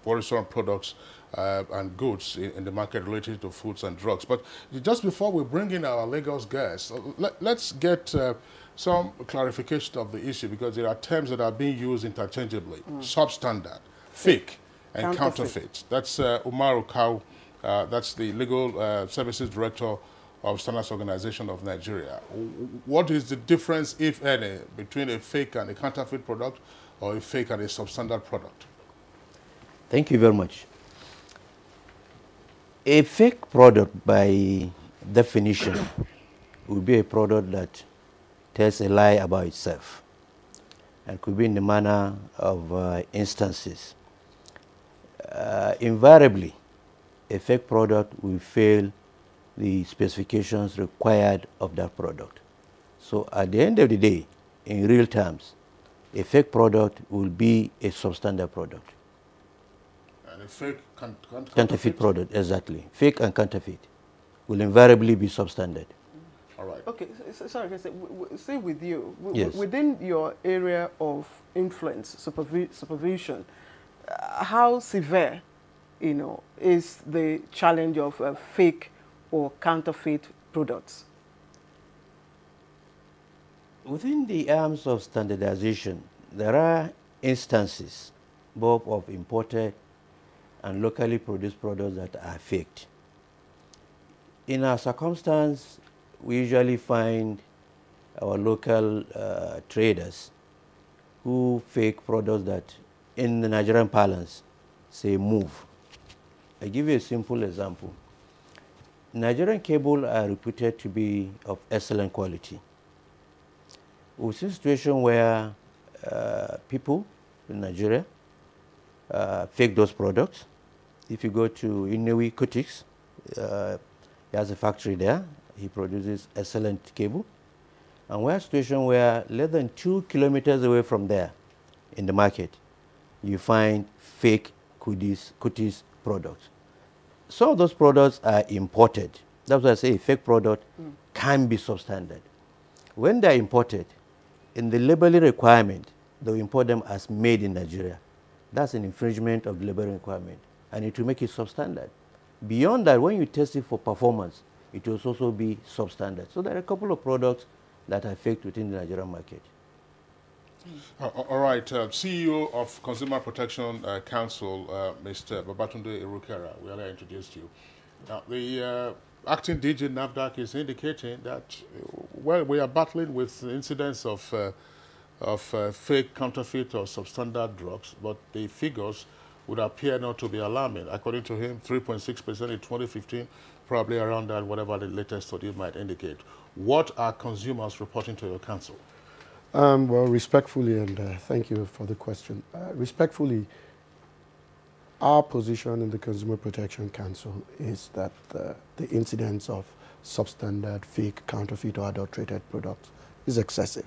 worrisome products and goods in the market related to foods and drugs. But just before we bring in our Lagos guests, let's get some clarification of the issue, because there are terms that are being used interchangeably. Substandard, fake, and counterfeit. That's Umaru Kawu. That's the Legal Services Director of Standards Organization of Nigeria. What is the difference, if any, between a fake and a counterfeit product, or a fake and a substandard product? Thank you very much. A fake product, by definition, will be a product that tells a lie about itself, and could be in the manner of instances. Invariably, a fake product will fail the specifications required of that product. So at the end of the day, in real terms, a fake product will be a substandard product. And a fake counterfeit product, exactly. Fake and counterfeit will invariably be substandard. All right. Okay, sorry, say with you, yes. Within your area of influence, supervision, how severe, is the challenge of fake or counterfeit products? Within the arms of standardization, there are instances both of imported and locally produced products that are faked. In our circumstance, we usually find our local traders who fake products that, in the Nigerian parlance, say move. I give you a simple example. Nigerian cable are reputed to be of excellent quality. We've seen a situation where people in Nigeria fake those products. If you go to Inewi Kutix, he has a factory there. He produces excellent cable. And we're in a situation where less than 2 kilometers away from there, in the market, you find fake Kutix products. Some of those products are imported. That's why I say a fake product can be substandard. When they're imported, in the labeling requirement, they'll import them as made in Nigeria. That's an infringement of the labeling requirement, and it will make it substandard. Beyond that, when you test it for performance, it will also be substandard. So there are a couple of products that are faked within the Nigerian market. All right, CEO of Consumer Protection Council, Mr. Babatunde Irukera, we already introduced you. Now, the acting DG NAFDAC is indicating that, well, we are battling with the incidents of fake, counterfeit, or substandard drugs, but the figures would appear not to be alarming. According to him, 3.6% in 2015, probably around that, whatever the latest study might indicate. What are consumers reporting to your council? Well, respectfully, and thank you for the question. Respectfully, our position in the Consumer Protection Council is that the incidence of substandard, fake, counterfeit, or adulterated products is excessive.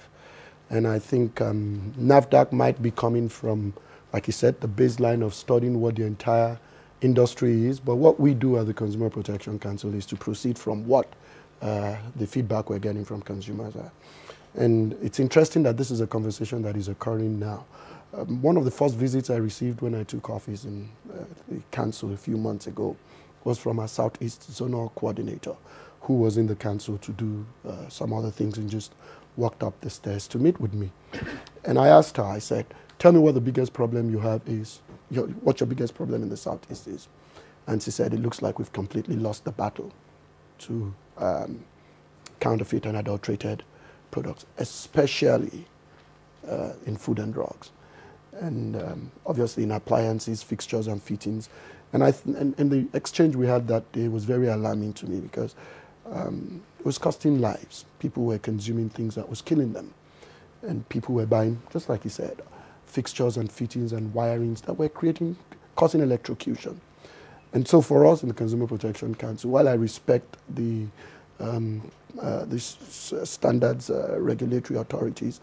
And I think NAFDAC might be coming from, like you said, the baseline of studying what the entire industry is. But what we do at the Consumer Protection Council is to proceed from what the feedback we're getting from consumers are. And it's interesting that this is a conversation that is occurring now. One of the first visits I received when I took office in the council a few months ago was from our Southeast Zonal Coordinator, who was in the council to do some other things and just walked up the stairs to meet with me. And I asked her, I said, tell me what the biggest problem you have is, what your biggest problem in the Southeast is. And she said, it looks like we've completely lost the battle to counterfeit and adulterated products, especially in food and drugs. And obviously in appliances, fixtures and fittings. And the exchange we had that day was very alarming to me because it was costing lives. People were consuming things that was killing them. And people were buying, just like he said, fixtures and fittings and wirings that were causing electrocution. And so for us in the Consumer Protection Council, while I respect the standards regulatory authorities,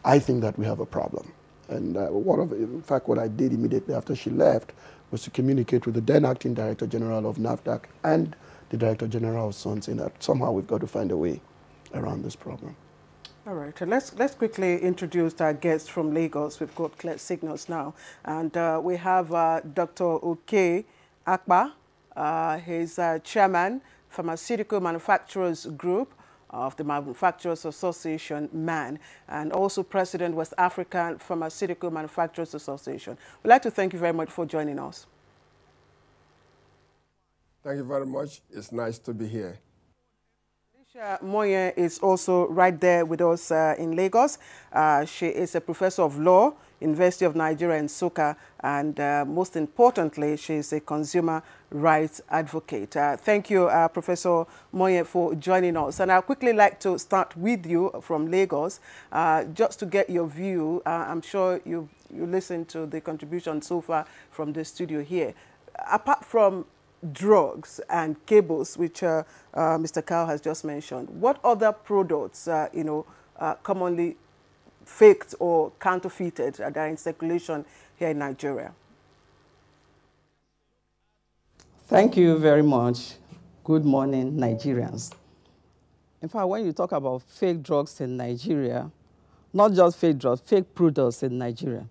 I think that we have a problem. And in fact, what I did immediately after she left was to communicate with the then acting Director General of NAFDAC and the Director General of SON, saying that somehow we've got to find a way around this problem. All right, let's quickly introduce our guests from Lagos. We've got clear signals now. And we have Dr. Oke Akpa. He's Chairman, Pharmaceutical Manufacturers Group of the Manufacturers Association, MAN, and also President, West African Pharmaceutical Manufacturers Association. We'd like to thank you very much for joining us. Thank you very much. It's nice to be here. Moye is also right there with us in Lagos. She is a professor of law, University of Nigeria in Nsukka, and most importantly, she is a consumer rights advocate. Thank you, Professor Moye, for joining us. And I'd quickly like to start with you from Lagos, just to get your view. I'm sure you listened to the contribution so far from the studio here. Apart from drugs and cables, which Mr. Kao has just mentioned, what other products, commonly faked or counterfeited that are in circulation here in Nigeria? Thank you very much. Good morning, Nigerians. In fact, when you talk about fake drugs in Nigeria, not just fake drugs, fake products in Nigeria,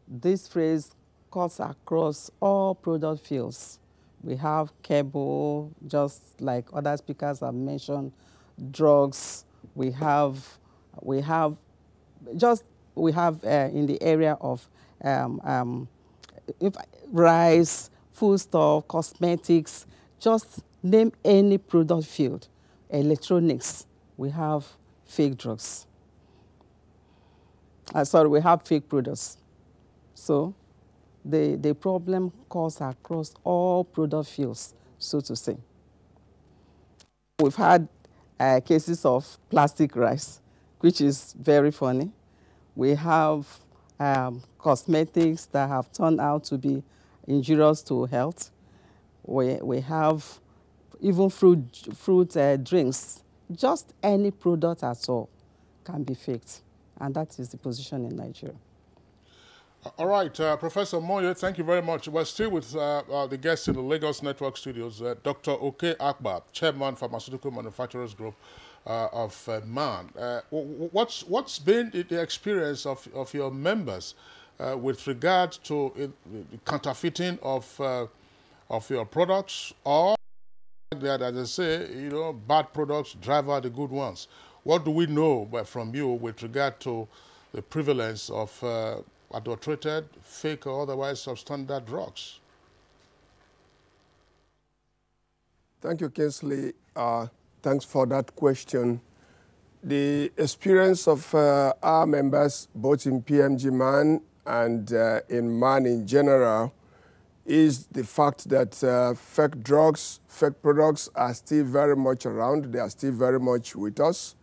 this phrase cuts across all product fields. We have cable, just like other speakers have mentioned, drugs. We have in the area of rice, foodstuff, cosmetics, just name any product field. Electronics, we have fake drugs. We have fake products. So the problem cuts across all product fields, so to say. We've had cases of plastic rice, which is very funny. We have cosmetics that have turned out to be injurious to health. We have even fruit drinks. Just any product at all can be faked. And that is the position in Nigeria. All right, Professor Moye, thank you very much. We're still with the guests in the Lagos Network Studios, Dr. Oke Akbar, Chairman, Pharmaceutical Manufacturers Group of MAN. What's been the experience of your members with regard to counterfeiting of your products, or that, as I say, bad products drive out the good ones? What do we know from you with regard to the prevalence of adulterated, fake, or otherwise substandard drugs? Thank you, Kingsley. Thanks for that question. The experience of our members, both in PMG MAN and in MAN in general, is the fact that fake drugs, fake products are still very much around. They are still very much with us.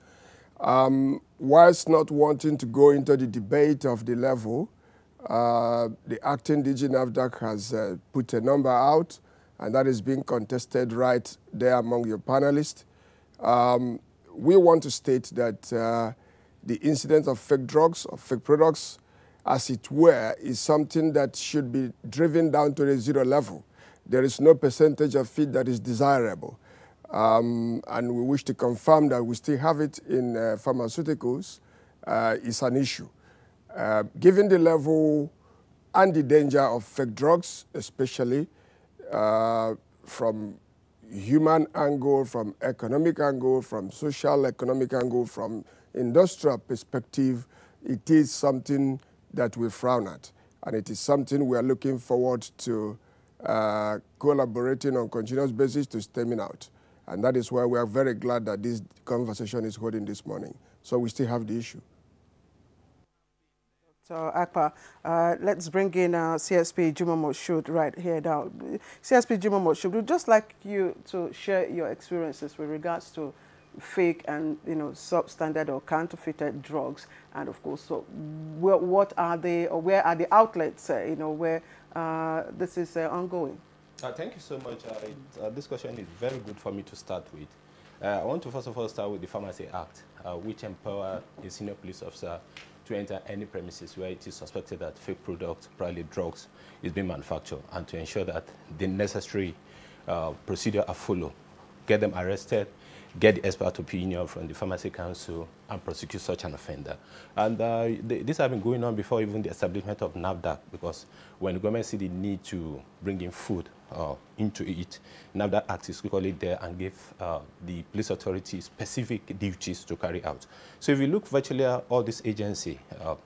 Whilst not wanting to go into the debate of the level, the acting DG NAFDAC has put a number out, and that is being contested right there among your panelists. We want to state that the incidence of fake drugs or fake products, as it were, is something that should be driven down to the zero level. There is no percentage of it that is desirable. And we wish to confirm that we still have it in pharmaceuticals. Is an issue. Given the level and the danger of fake drugs, especially from human angle, from economic angle, from social economic angle, from industrial perspective, it is something that we frown at. And it is something we are looking forward to collaborating on a continuous basis to stemming out. And that is why we are very glad that this conversation is holding this morning. So we still have the issue. So, Akpa, let's bring in CSP Juma Moshood right here now. CSP Juma Moshood, we'd just like you to share your experiences with regards to fake and substandard or counterfeited drugs, and of course, so what are they, or where are the outlets, where this is ongoing? Thank you so much. This question is very good for me to start with. I want to first of all start with the Pharmacy Act, which empower a senior police officer to enter any premises where it is suspected that fake products, probably drugs, is being manufactured, and to ensure that the necessary procedure are followed. Get them arrested, get the expert opinion from the Pharmacy Council, and prosecute such an offender. And this has been going on before even the establishment of NAFDAC, because when the government see the need to bring in food into it, NAFDAC Act is quickly there and give the police authority specific duties to carry out. So if you look virtually at all these agencies,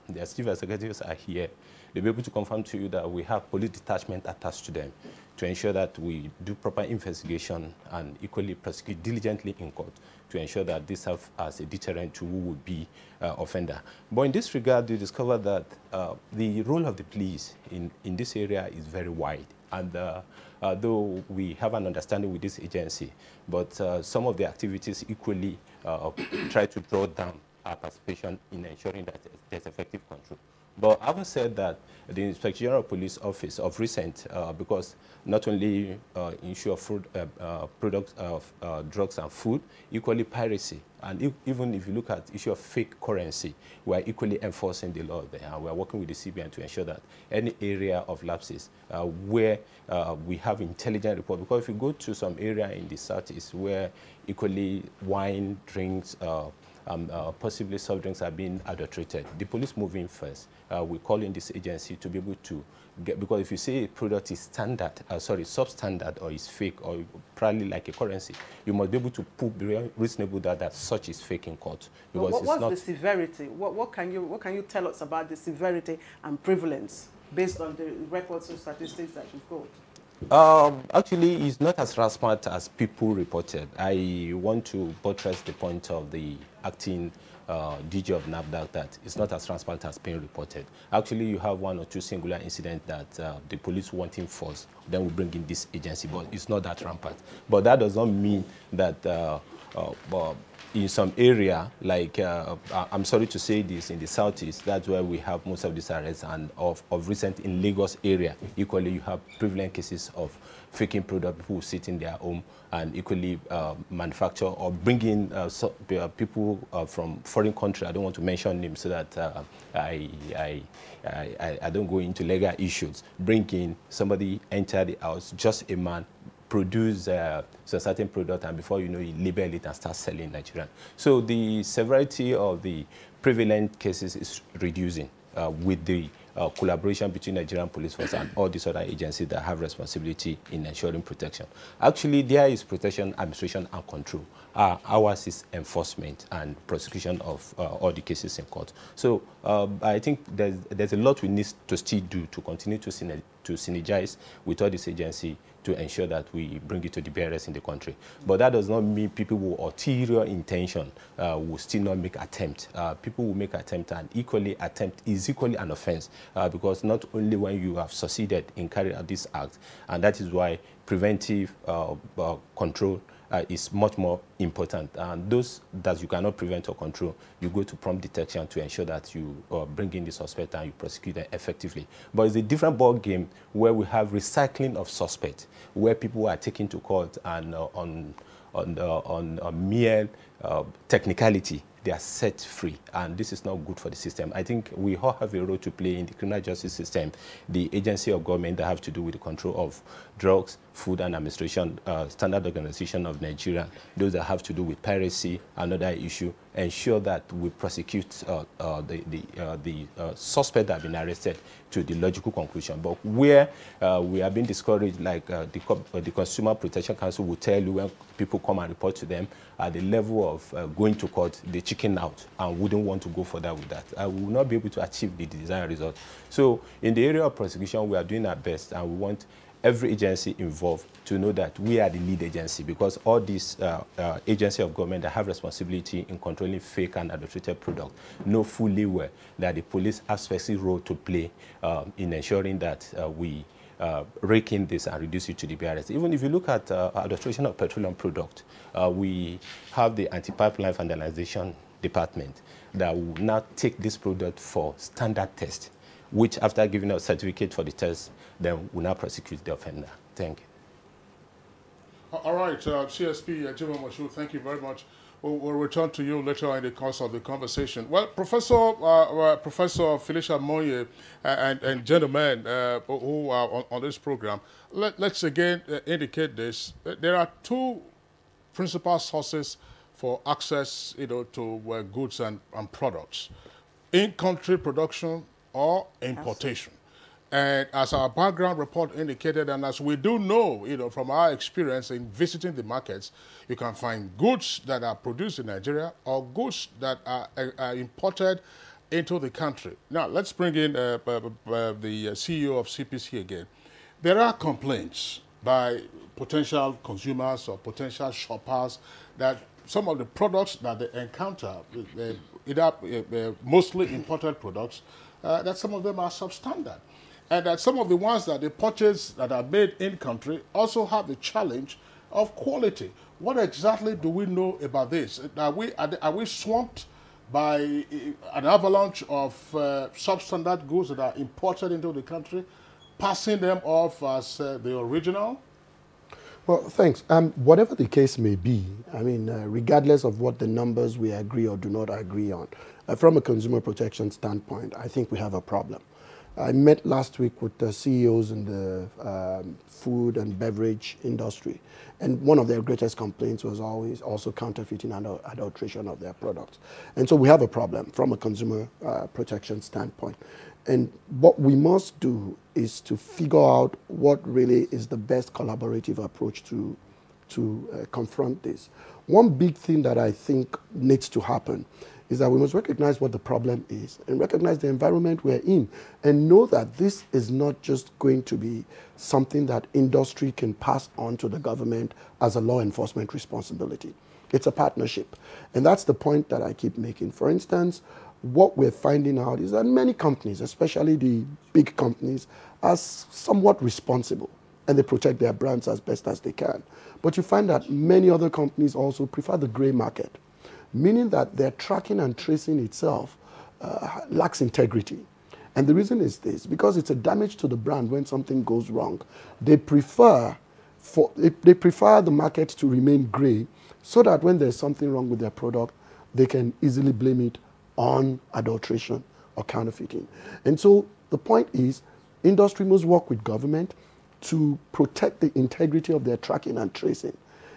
their chief executives are here. They'll be able to confirm to you that we have police detachment attached to them to ensure that we do proper investigation and equally prosecute diligently in court to ensure that this serves as a deterrent to who would be offender. But in this regard, we discovered that the role of the police in this area is very wide. And though we have an understanding with this agency, but some of the activities equally try to draw down our participation in ensuring that there's effective control. But having said that, the Inspector General of Police Office of recent, because not only issue of food, products of drugs and food, equally piracy, and even if you look at issue of fake currency, we are equally enforcing the law there. And we are working with the CBN to ensure that any area of lapses where we have intelligent report, because if you go to some area in the southeast where equally wine, drinks, possibly soft drinks are being adulterated, the police move in first. We call in this agency to be able to get, because if you say a product is standard, substandard, or is fake, or probably like a currency, you must be able to prove reasonable that such is fake in court. Because what's the severity? What can you tell us about the severity and prevalence based on the records and statistics that you've got? Actually, it's not as rampant as people reported. I want to buttress the point of the acting DG of NAFDAC that it's not as rampant as being reported. Actually, you have one or two singular incidents that the police want in force, then we bring in this agency, but it's not that rampant. But that does not mean that in some area, like I'm sorry to say this, in the southeast, that's where we have most of these arrests, and of recent in Lagos area, equally you have prevalent cases of faking product, people who sit in their home and equally manufacture or bring in people from foreign country. I don't want to mention names so that I don't go into legal issues. Bring in somebody, enter the house, just a man, produce a certain product, and before you know it, label it and start selling in Nigeria. So the severity of the prevalent cases is reducing with the collaboration between Nigerian police force and all these other agencies that have responsibility in ensuring protection. Actually, there is protection, administration, and control. Ours is enforcement and prosecution of all the cases in court. So I think there's a lot we need to still do to continue to synergize with all this agency to ensure that we bring it to the bearers in the country. But that does not mean people with ulterior intention will still not make attempt. People will make attempt, and attempt is equally an offense because not only when you have succeeded in carrying out this act, and that is why preventive control is much more important. And those that you cannot prevent or control, you go to prompt detection to ensure that you bring in the suspect and you prosecute them effectively. But it's a different ball game where we have recycling of suspects, where people are taken to court and on mere technicality, they are set free, and this is not good for the system. I think we all have a role to play in the criminal justice system, the agency of government that have to do with the control of drugs, food and administration, standard organization of Nigeria, those that have to do with piracy, another issue, ensure that we prosecute the suspect that have been arrested to the logical conclusion. But where we have been discouraged, like the Consumer Protection Council will tell you when people come and report to them, at the level of going to court, they chicken out and wouldn't want to go further with that. I will not be able to achieve the desired result. So in the area of prosecution, we are doing our best, and we want every agency involved to know that we are the lead agency, because all these agencies of government that have responsibility in controlling fake and adulterated products know fully well that the police have specific role to play in ensuring that we rake in this and reduce it to the BRS. Even if you look at adulteration of petroleum product, we have the anti-pipeline vandalization department that will now take this product for standard test, which after giving us certificate for the test, then will now prosecute the offender. Thank you. All right, CSP Jimmy Moshood, thank you very much. We'll return to you later in the course of the conversation. Well, Professor Felicia Moye and gentlemen who are on this program, let's again indicate this. There are two principal sources for access, to goods and products: in-country production or importation. And as our background report indicated, and as we do know, from our experience in visiting the markets, you can find goods that are produced in Nigeria or goods that are imported into the country. Now, let's bring in the CEO of CPC again. There are complaints by potential consumers or potential shoppers that some of the products that they encounter, either mostly imported products, that some of them are substandard. And that some of the ones that they purchase that are made in country also have the challenge of quality. What exactly do we know about this? Are we swamped by an avalanche of substandard goods that are imported into the country, passing them off as the original? Well, thanks. Whatever the case may be, I mean, regardless of what the numbers we agree or do not agree on, from a consumer protection standpoint, I think we have a problem. I met last week with the CEOs in the food and beverage industry, and one of their greatest complaints was always also counterfeiting and adulteration of their products. And so we have a problem from a consumer protection standpoint. And what we must do is to figure out what really is the best collaborative approach to confront this. One big thing that I think needs to happen is that we must recognize what the problem is and recognize the environment we're in and know that this is not just going to be something that industry can pass on to the government as a law enforcement responsibility. It's a partnership. And that's the point that I keep making. For instance, what we're finding out is that many companies, especially the big companies, are somewhat responsible and they protect their brands as best as they can. But you find that many other companies also prefer the gray market, meaning that their tracking and tracing itself lacks integrity. And the reason is this, because it's a damage to the brand when something goes wrong. They prefer the market to remain gray so that when there's something wrong with their product, they can easily blame it on adulteration or counterfeiting. And so the point is, industry must work with government to protect the integrity of their tracking and tracing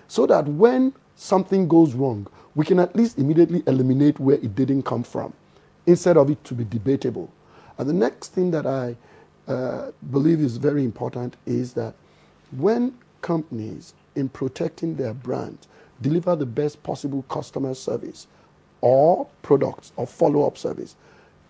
so that when something goes wrong, we can at least immediately eliminate where it didn't come from instead of it to be debatable. And the next thing that I believe is very important is that when companies, in protecting their brand, deliver the best possible customer service or products or follow-up service,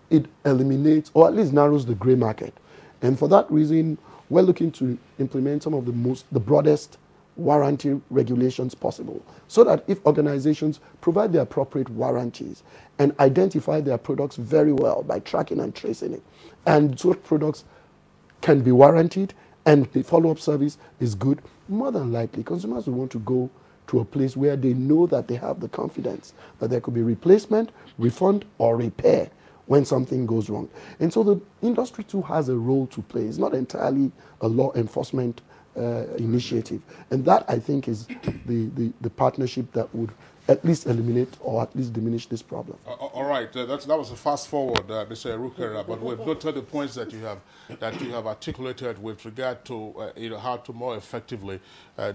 it eliminates or at least narrows the gray market. And for that reason, we're looking to implement some of the broadest warranty regulations possible so that if organizations provide the appropriate warranties and identify their products very well by tracking and tracing it, and those products can be warranted and the follow-up service is good, more than likely consumers will want to go to a place where they know that they have the confidence that there could be replacement, refund, or repair when something goes wrong. And so the industry too has a role to play. It's not entirely a law enforcement initiative. And that, I think, is the partnership that would at least eliminate or at least diminish this problem. All right, that was a fast forward, Mr. Erukera, but we've noted the points that you have articulated with regard to how to more effectively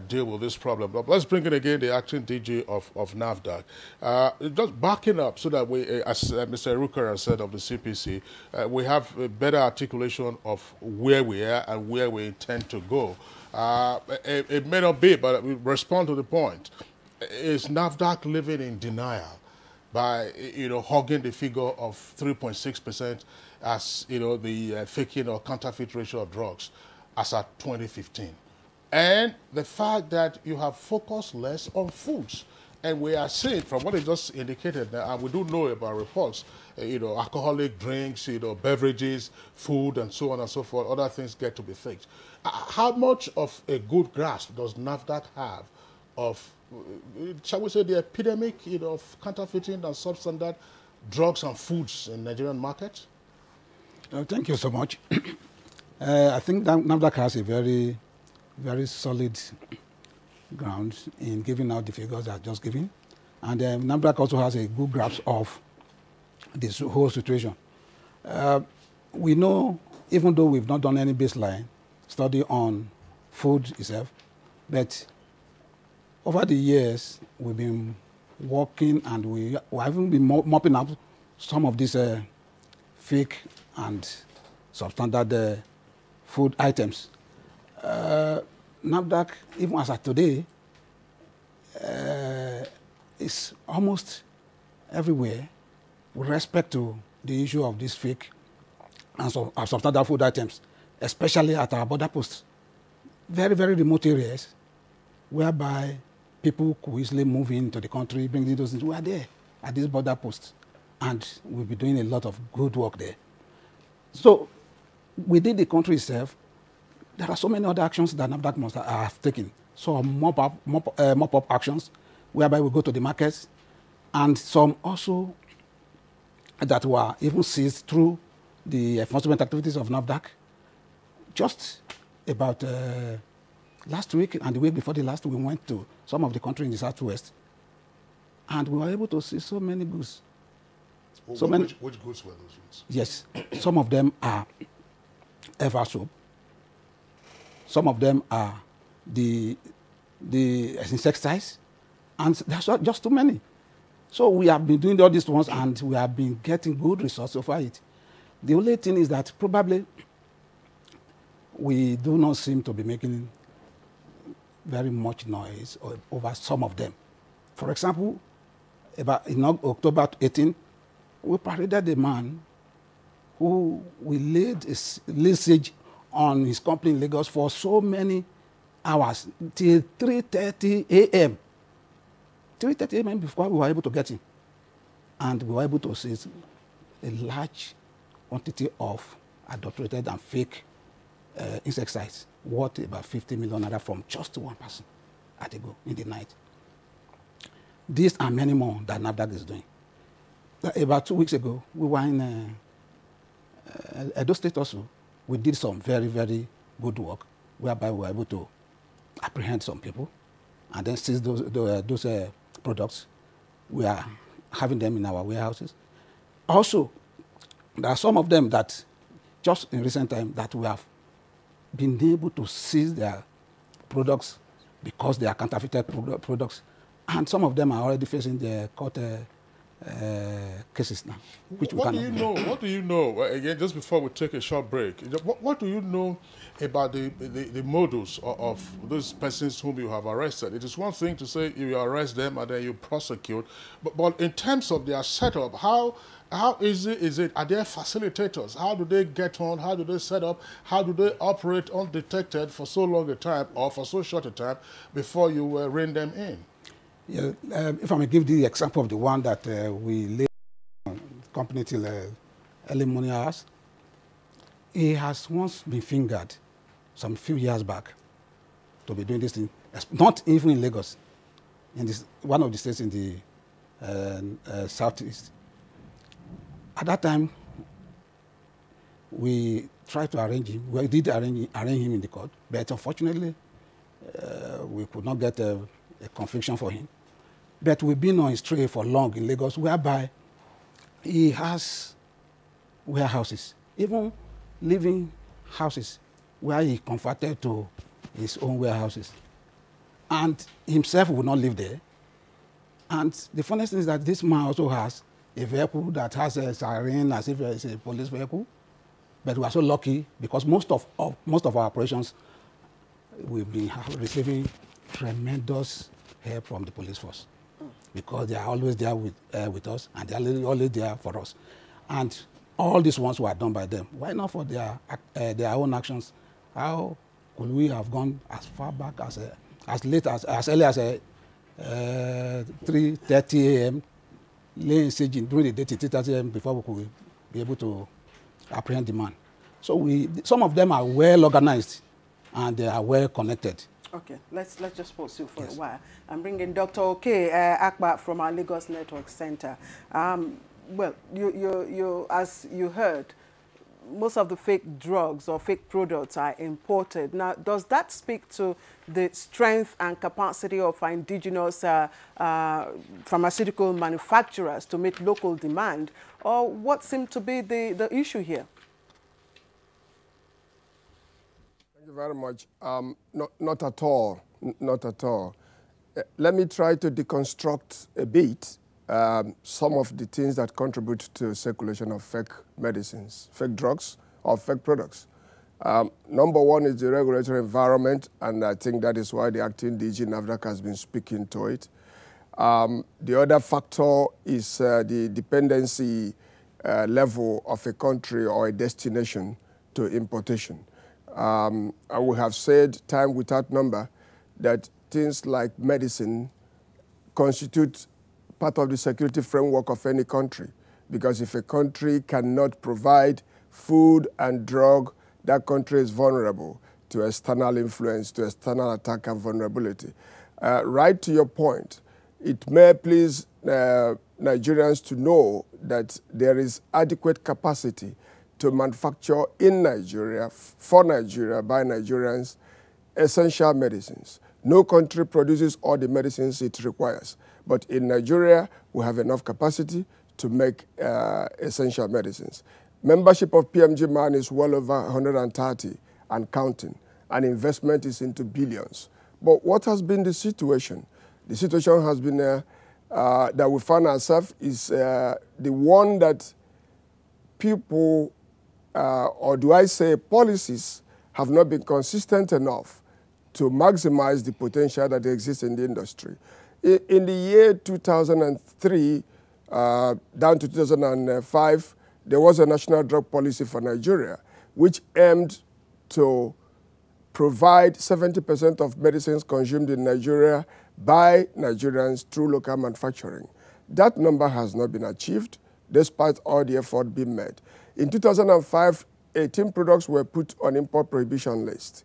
deal with this problem. But let's bring in again the acting DG of NAFDAC. Just backing up so that we, as Mr. Erukera said of the CPC, we have a better articulation of where we are and where we intend to go. It may not be, but we respond to the point. Is NAFDAC living in denial by hogging the figure of 3.6% as the faking or counterfeit ratio of drugs as at 2015, and the fact that you have focused less on foods, and we are seeing from what it just indicated, and we do know about reports, alcoholic drinks, beverages, food, and so on and so forth. Other things get to be faked. How much of a good grasp does NAFDAC have of, shall we say, the epidemic of counterfeiting and substandard drugs and foods in Nigerian markets? Thank you so much. I think that NAFDAC has a very, very solid ground in giving out the figures I've just given. And NAFDAC also has a good grasp of this whole situation. We know, even though we've not done any baseline study on food itself, but over the years, we've been working and we haven't been mopping up some of these fake and substandard food items. NAFDAC, even as of today, is almost everywhere with respect to the issue of these fake and substandard food items, especially at our border posts. very, very remote areas whereby people could easily move into the country, bring those things. We are there at this border post, and we'll be doing a lot of good work there. So within the country itself, there are so many other actions that NAFDAC must have taken. Some mop-up actions, whereby we go to the markets, and some also that were even seized through the enforcement activities of NAFDAC. Just about last week and the week before the last, we went to some of the country in the southwest, and we were able to see so many goods. Well, which goods were those goods? Yes, some of them are ever soap. Some of them are the insecticides, and there's just too many. So we have been doing all these ones, and we have been getting good results over it. The only thing is that probably we do not seem to be making very much noise over some of them. For example, in October 18, we paraded a man who we laid a siege on his company in Lagos for so many hours, till 3:30 a.m. 3:30 a.m. before we were able to get him. And we were able to seize a large quantity of adulterated and fake insecticides, worth about 50 million naira from just one person at a go in the night. These and many more that NAFDAC is doing. About 2 weeks ago, we were in Edo State also. We did some very, very good work, whereby we were able to apprehend some people and then seize those products. We are having them in our warehouses. Also, there are some of them that, just in recent time, that we have been able to seize their products because they are counterfeited products, and some of them are already facing the court cases now. What do you know? Again, just before we take a short break, what do you know about the modus of those persons whom you have arrested? It is one thing to say you arrest them and then you prosecute, but in terms of their setup, how easy is it? Are there facilitators? How do they get on? How do they set up? How do they operate undetected for so long a time or for so short a time before you rein them in? Yeah, if I may give the example of the one that we laid on company till early morning hours, he has once been fingered some few years back to be doing this thing, not even in Lagos, in one of the states in the southeast. At that time, we tried to arrange him. We did arrange him in the court, but unfortunately, we could not get a conviction for him. But we've been on his trail for long in Lagos, whereby he has warehouses, even living houses, where he converted to his own warehouses. And himself will not live there. And the funniest thing is that this man also has a vehicle that has a siren as if it's a police vehicle. But we are so lucky because most of our operations, we've been receiving tremendous help from the police force, because they are always there with us, and they are always there for us. And all these ones were done by them. Why not for their own actions? How could we have gone as far back as early as 3:30 a.m. laying siege during the day till 3:30 a.m. before we could be able to apprehend the man? So some of them are well organized and they are well connected. Okay, let's just pause you for a while. I'm bringing Dr. Oke Akpa from our Lagos Network Center. Well, you as you heard, most of the fake drugs or fake products are imported. Now, does that speak to the strength and capacity of our indigenous pharmaceutical manufacturers to meet local demand, or what seems to be the issue here? Thank you very much. Not at all. Not at all. Let me try to deconstruct a bit some of the things that contribute to circulation of fake medicines, fake drugs, or fake products. Number one is the regulatory environment, and I think that is why the acting DG NAFDAC has been speaking to it. The other factor is the dependency level of a country or a destination to importation. I will have said time without number that things like medicine constitute part of the security framework of any country. Because if a country cannot provide food and drug, that country is vulnerable to external influence, to external attack and vulnerability. Right to your point, it may please Nigerians to know that there is adequate capacity to manufacture in Nigeria, for Nigeria, by Nigerians, essential medicines. No country produces all the medicines it requires. But in Nigeria, we have enough capacity to make essential medicines. Membership of PMG-MAN is well over 130 and counting, and investment is into billions. But what has been the situation? The situation has been that we found ourselves is the one that people, or do I say policies, have not been consistent enough to maximize the potential that exists in the industry. In the year 2003, down to 2005, there was a national drug policy for Nigeria, which aimed to provide 70% of medicines consumed in Nigeria by Nigerians through local manufacturing. That number has not been achieved, despite all the effort being made. In 2005, 18 products were put on import prohibition list.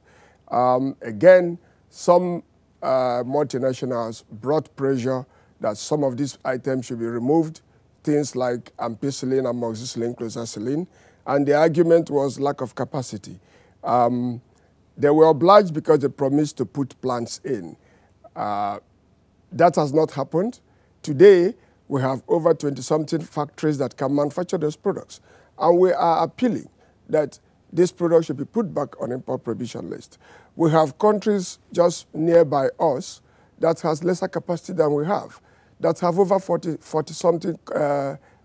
Again, some multinationals brought pressure that some of these items should be removed, things like ampicillin, amoxicillin, clozacillin, and the argument was lack of capacity. They were obliged because they promised to put plants in. That has not happened. Today, we have over 20-something factories that can manufacture those products. And we are appealing that this product should be put back on import prohibition list. We have countries just nearby us that has lesser capacity than we have, that have over 40-something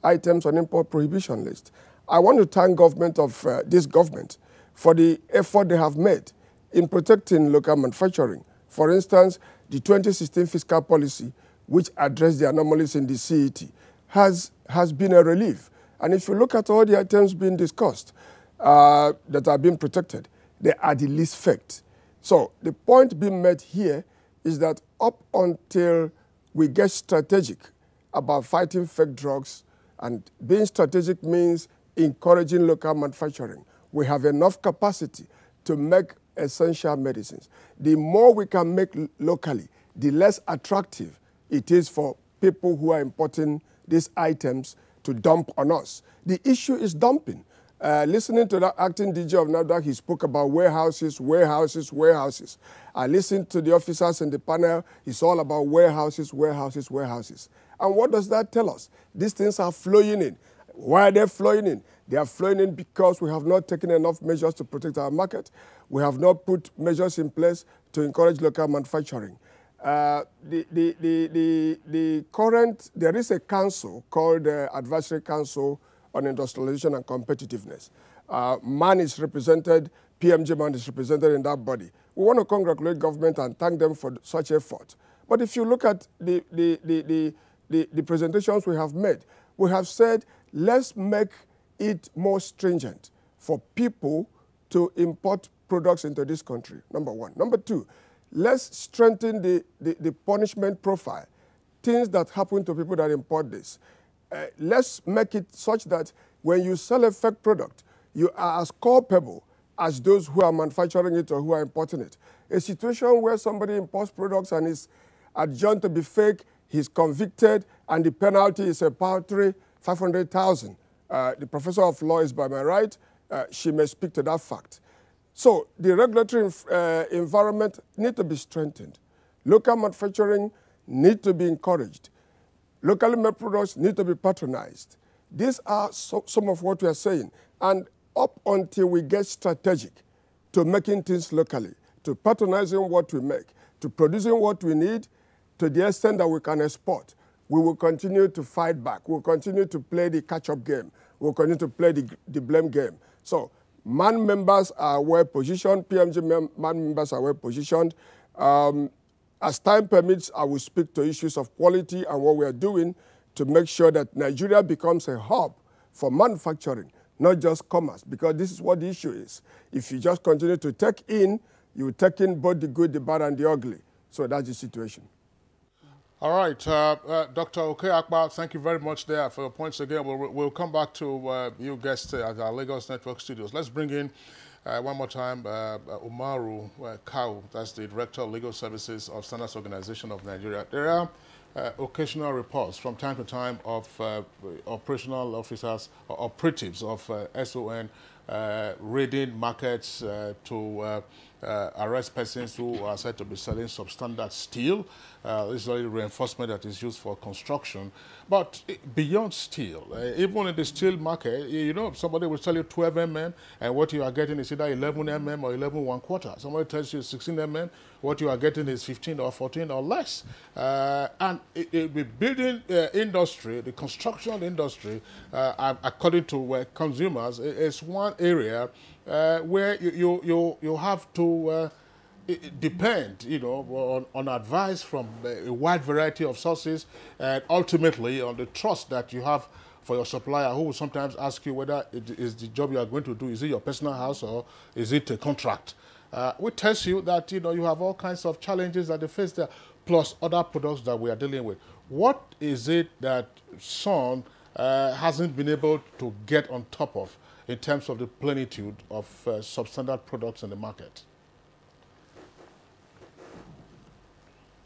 items on import prohibition list. I want to thank government of this government for the effort they have made in protecting local manufacturing. For instance, the 2016 fiscal policy, which addressed the anomalies in the CET, has been a relief. And if you look at all the items being discussed that are being protected, they are the least faked. So the point being made here is that up until we get strategic about fighting fake drugs, and being strategic means encouraging local manufacturing, we have enough capacity to make essential medicines. The more we can make locally, the less attractive it is for people who are importing these items to dump on us. The issue is dumping. Listening to that acting DG of NAFDAC, he spoke about warehouses, warehouses, warehouses. I listened to the officers in the panel, it's all about warehouses, warehouses, warehouses. And what does that tell us? These things are flowing in. Why are they flowing in? They are flowing in because we have not taken enough measures to protect our market. We have not put measures in place to encourage local manufacturing. There is a council called the Advisory Council on Industrialization and Competitiveness. MAN is represented, PMG-MAN is represented in that body. We want to congratulate government and thank them for such effort. But if you look at the presentations we have made, we have said, let's make it more stringent for people to import products into this country, number one. Number two, let's strengthen the punishment profile, things that happen to people that import this. Let's make it such that when you sell a fake product, you are as culpable as those who are manufacturing it or who are importing it. A situation where somebody imports products and is adjudged to be fake, he's convicted, and the penalty is a paltry 500,000. The professor of law is by my right. She may speak to that fact. So the regulatory environment needs to be strengthened. Local manufacturing needs to be encouraged. Locally made products need to be patronized. These are some of what we are saying. And up until we get strategic to making things locally, to patronizing what we make, to producing what we need, to the extent that we can export, we will continue to fight back. We'll continue to play the catch-up game. We'll continue to play the blame game. So MAN members are well positioned. PMG MAN members are well positioned. As time permits, I will speak to issues of quality and what we are doing to make sure that Nigeria becomes a hub for manufacturing, not just commerce, because this is what the issue is. If you just continue to take in, you take in both the good, the bad, and the ugly. So that's the situation. All right, Dr. Okeakpa, thank you very much there for your points again. We'll come back to you guests at our Lagos Network studios. Let's bring in one more time Umaru Kau, that's the Director of Legal Services of Standards Organization of Nigeria. There are occasional reports from time to time of operational officers or operatives of SON raiding markets to arrest persons who are said to be selling substandard steel. This is only reinforcement that is used for construction. But beyond steel, even in the steel market, you know, somebody will tell you 12 mm, and what you are getting is either 11 mm or 11 1/4. Somebody tells you 16 mm, what you are getting is 15 or 14 or less. And the building industry, the construction industry, according to consumers, is one area where you have to depend, you know, on advice from a wide variety of sources, and ultimately on the trust that you have for your supplier, who will sometimes ask you whether it is the job you are going to do, is it your personal house or is it a contract? Which tells you that, you know, you have all kinds of challenges that they face there, plus other products that we are dealing with. What is it that SON hasn't been able to get on top of in terms of the plenitude of substandard products in the market?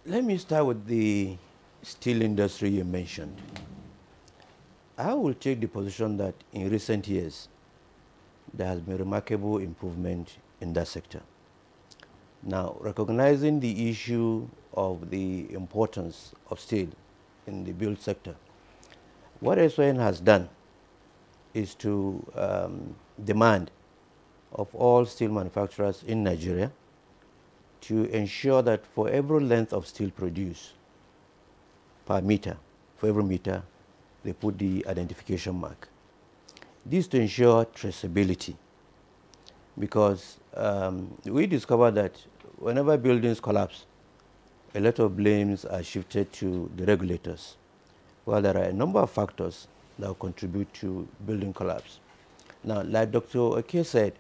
Let me start with the steel industry you mentioned. I will take the position that in recent years, there has been remarkable improvement in that sector. Now, recognizing the issue of the importance of steel in the build sector, what SON has done is to demand of all steel manufacturers in Nigeria to ensure that for every length of steel produced per meter, for every meter, they put the identification mark. This to ensure traceability, because we discovered that whenever buildings collapse, a lot of blames are shifted to the regulators, while there are a number of factors that will contribute to building collapse. Now, like Dr. Oke said,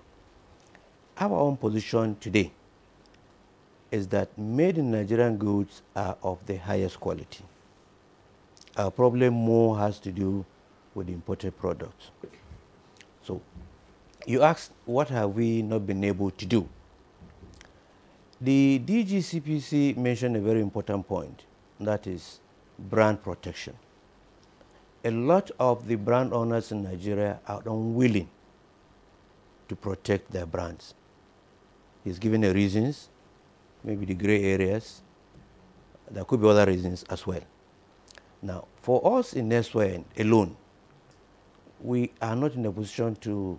our own position today is that made in Nigerian goods are of the highest quality. Our problem more has to do with imported products. So, you asked, what have we not been able to do? The DGCPC mentioned a very important point, that is brand protection. A lot of the brand owners in Nigeria are unwilling to protect their brands. He's given the reasons, maybe the gray areas. There could be other reasons as well. Now, for us in SON alone, we are not in a position to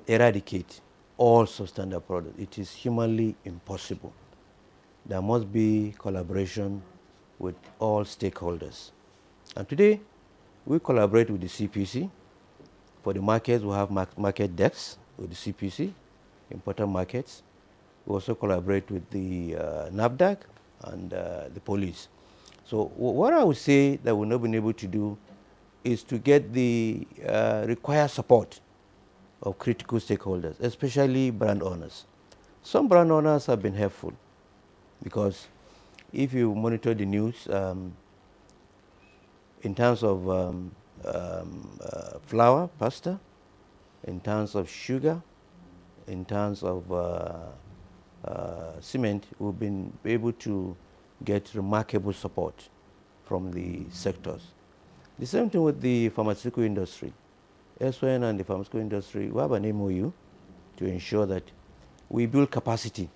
eradicate all substandard products. It is humanly impossible. There must be collaboration with all stakeholders. And today, we collaborate with the CPC. For the markets, we have market desks with the CPC, important markets. We also collaborate with the NAFDAC and the police. So what I would say that we've not been able to do is to get the required support of critical stakeholders, especially brand owners. Some brand owners have been helpful, because if you monitor the news, in terms of flour, pasta, in terms of sugar, in terms of cement, we've been able to get remarkable support from the sectors. The same thing with the pharmaceutical industry. SON and the pharmaceutical industry, we have an MOU to ensure that we build capacity.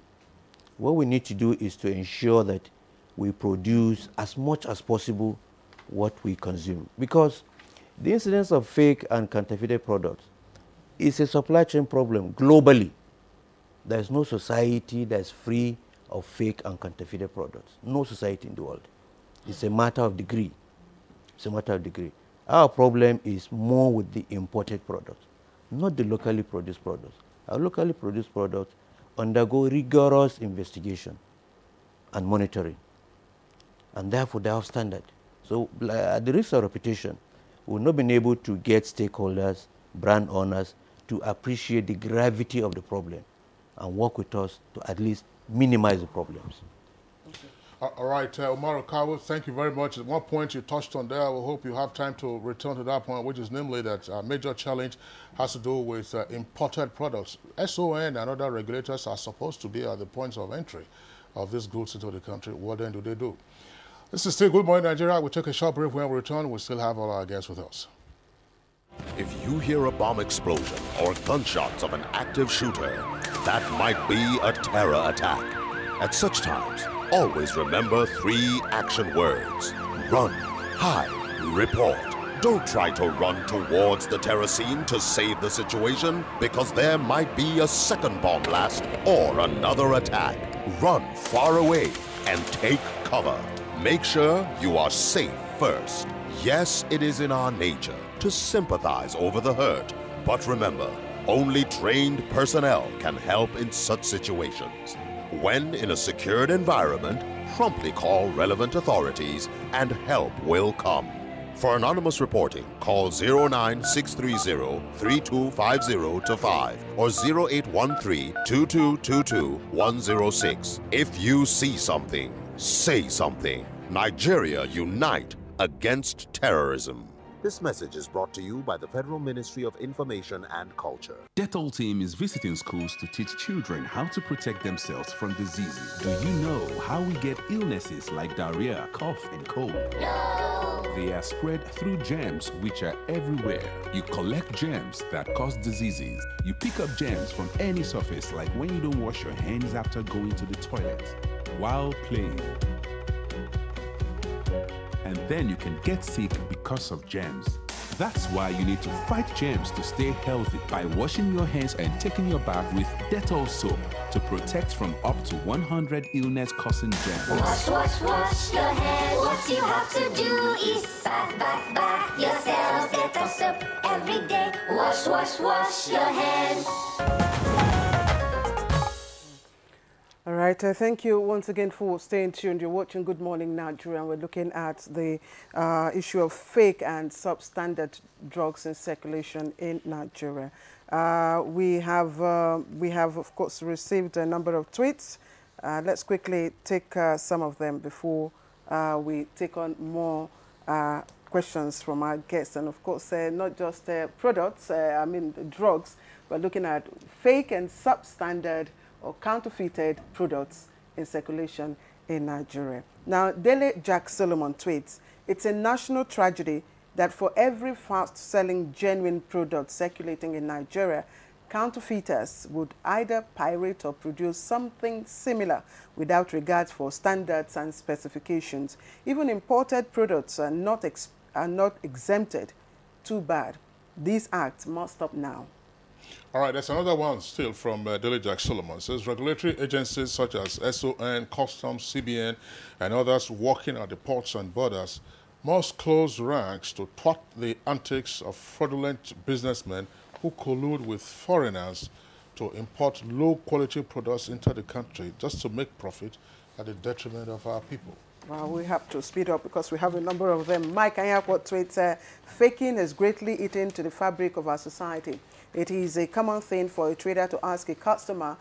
What we need to do is to ensure that we produce as much as possible what we consume, because the incidence of fake and counterfeited products is a supply chain problem globally. There is no society that is free of fake and counterfeited products. No society in the world. It's a matter of degree. It's a matter of degree. Our problem is more with the imported products, not the locally produced products. Our locally produced products undergo rigorous investigation and monitoring, and therefore they have standard. So at the risk of repetition, we've not been able to get stakeholders brand owners to appreciate the gravity of the problem and work with us to at least minimize the problems. All right, Omar Okawo, thank you very much. At one point you touched on there, we hope you have time to return to that point, which is namely that a major challenge has to do with imported products. SON and other regulators are supposed to be at the points of entry of these goods into the country. What then do they do? This is still Good Morning Nigeria. We'll take a short break. When we return, we'll still have all our guests with us. If you hear a bomb explosion or gunshots of an active shooter, that might be a terror attack. At such times, always remember 3 action words: run, hide, report. Don't try to run towards the terror scene to save the situation, because there might be a second bomb blast or another attack. Run far away and take cover. Make sure you are safe first. Yes, it is in our nature to sympathize over the hurt, but remember, only trained personnel can help in such situations. When in a secured environment, promptly call relevant authorities and help will come. For anonymous reporting, call 09630-3250-5 or 0813-2222-106. If you see something, say something. Nigeria, unite against terrorism. This message is brought to you by the Federal Ministry of Information and Culture. Dettol team is visiting schools to teach children how to protect themselves from diseases. Do you know how we get illnesses like diarrhea, cough, and cold? No. They are spread through germs which are everywhere. You collect germs that cause diseases. You pick up germs from any surface, like when you don't wash your hands after going to the toilet, while playing. And then you can get sick because of germs. That's why you need to fight germs to stay healthy by washing your hands and taking your bath with Dettol soap to protect from up to 100 illness-causing germs. Wash, wash, wash your hands. What you have to do is bath yourself. Dettol soap every day. Wash, wash, wash your hands. All right, thank you once again for staying tuned. You're watching Good Morning Nigeria, and we're looking at the issue of fake and substandard drugs in circulation in Nigeria. We have, of course, received a number of tweets. Let's quickly take some of them before we take on more questions from our guests. And, of course, not just products, drugs, but looking at fake and substandard or counterfeited products in circulation in Nigeria. Now, Dele Jack Solomon tweets, "It's a national tragedy that for every fast-selling genuine product circulating in Nigeria, counterfeiters would either pirate or produce something similar without regard for standards and specifications. Even imported products are not exempted. Too bad. These acts must stop now." All right, there's another one still from Dele Jack Solomon. It says regulatory agencies such as SON, Customs, CBN, and others working at the ports and borders must close ranks to thwart the antics of fraudulent businessmen who collude with foreigners to import low-quality products into the country just to make profit at the detriment of our people. Well, we have to speed up because we have a number of them. Mike Anyakwa tweets, "Faking has greatly eaten to the fabric of our society. It is a common thing for a trader to ask a customer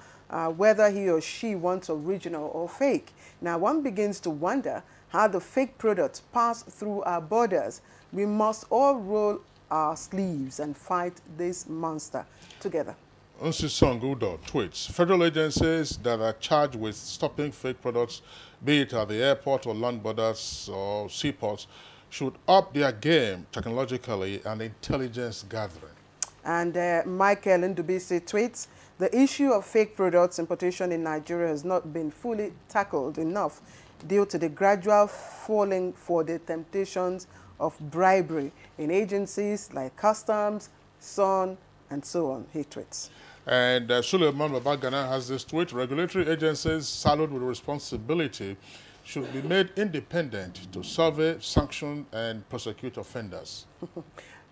whether he or she wants original or fake. Now, one begins to wonder how the fake products pass through our borders. We must all roll our sleeves and fight this monster together." Unsisong Udo tweets, "Federal agencies that are charged with stopping fake products, be it at the airport or land borders or seaports, should up their game technologically and intelligence gathering." And Michael Ndubisi tweets, "The issue of fake products importation in Nigeria has not been fully tackled enough due to the gradual falling for the temptations of bribery in agencies like Customs, SON, and so on," he tweets. And Suleiman Babagana has this tweet, "Regulatory agencies saddled with responsibility should be made independent to survey, sanction, and prosecute offenders."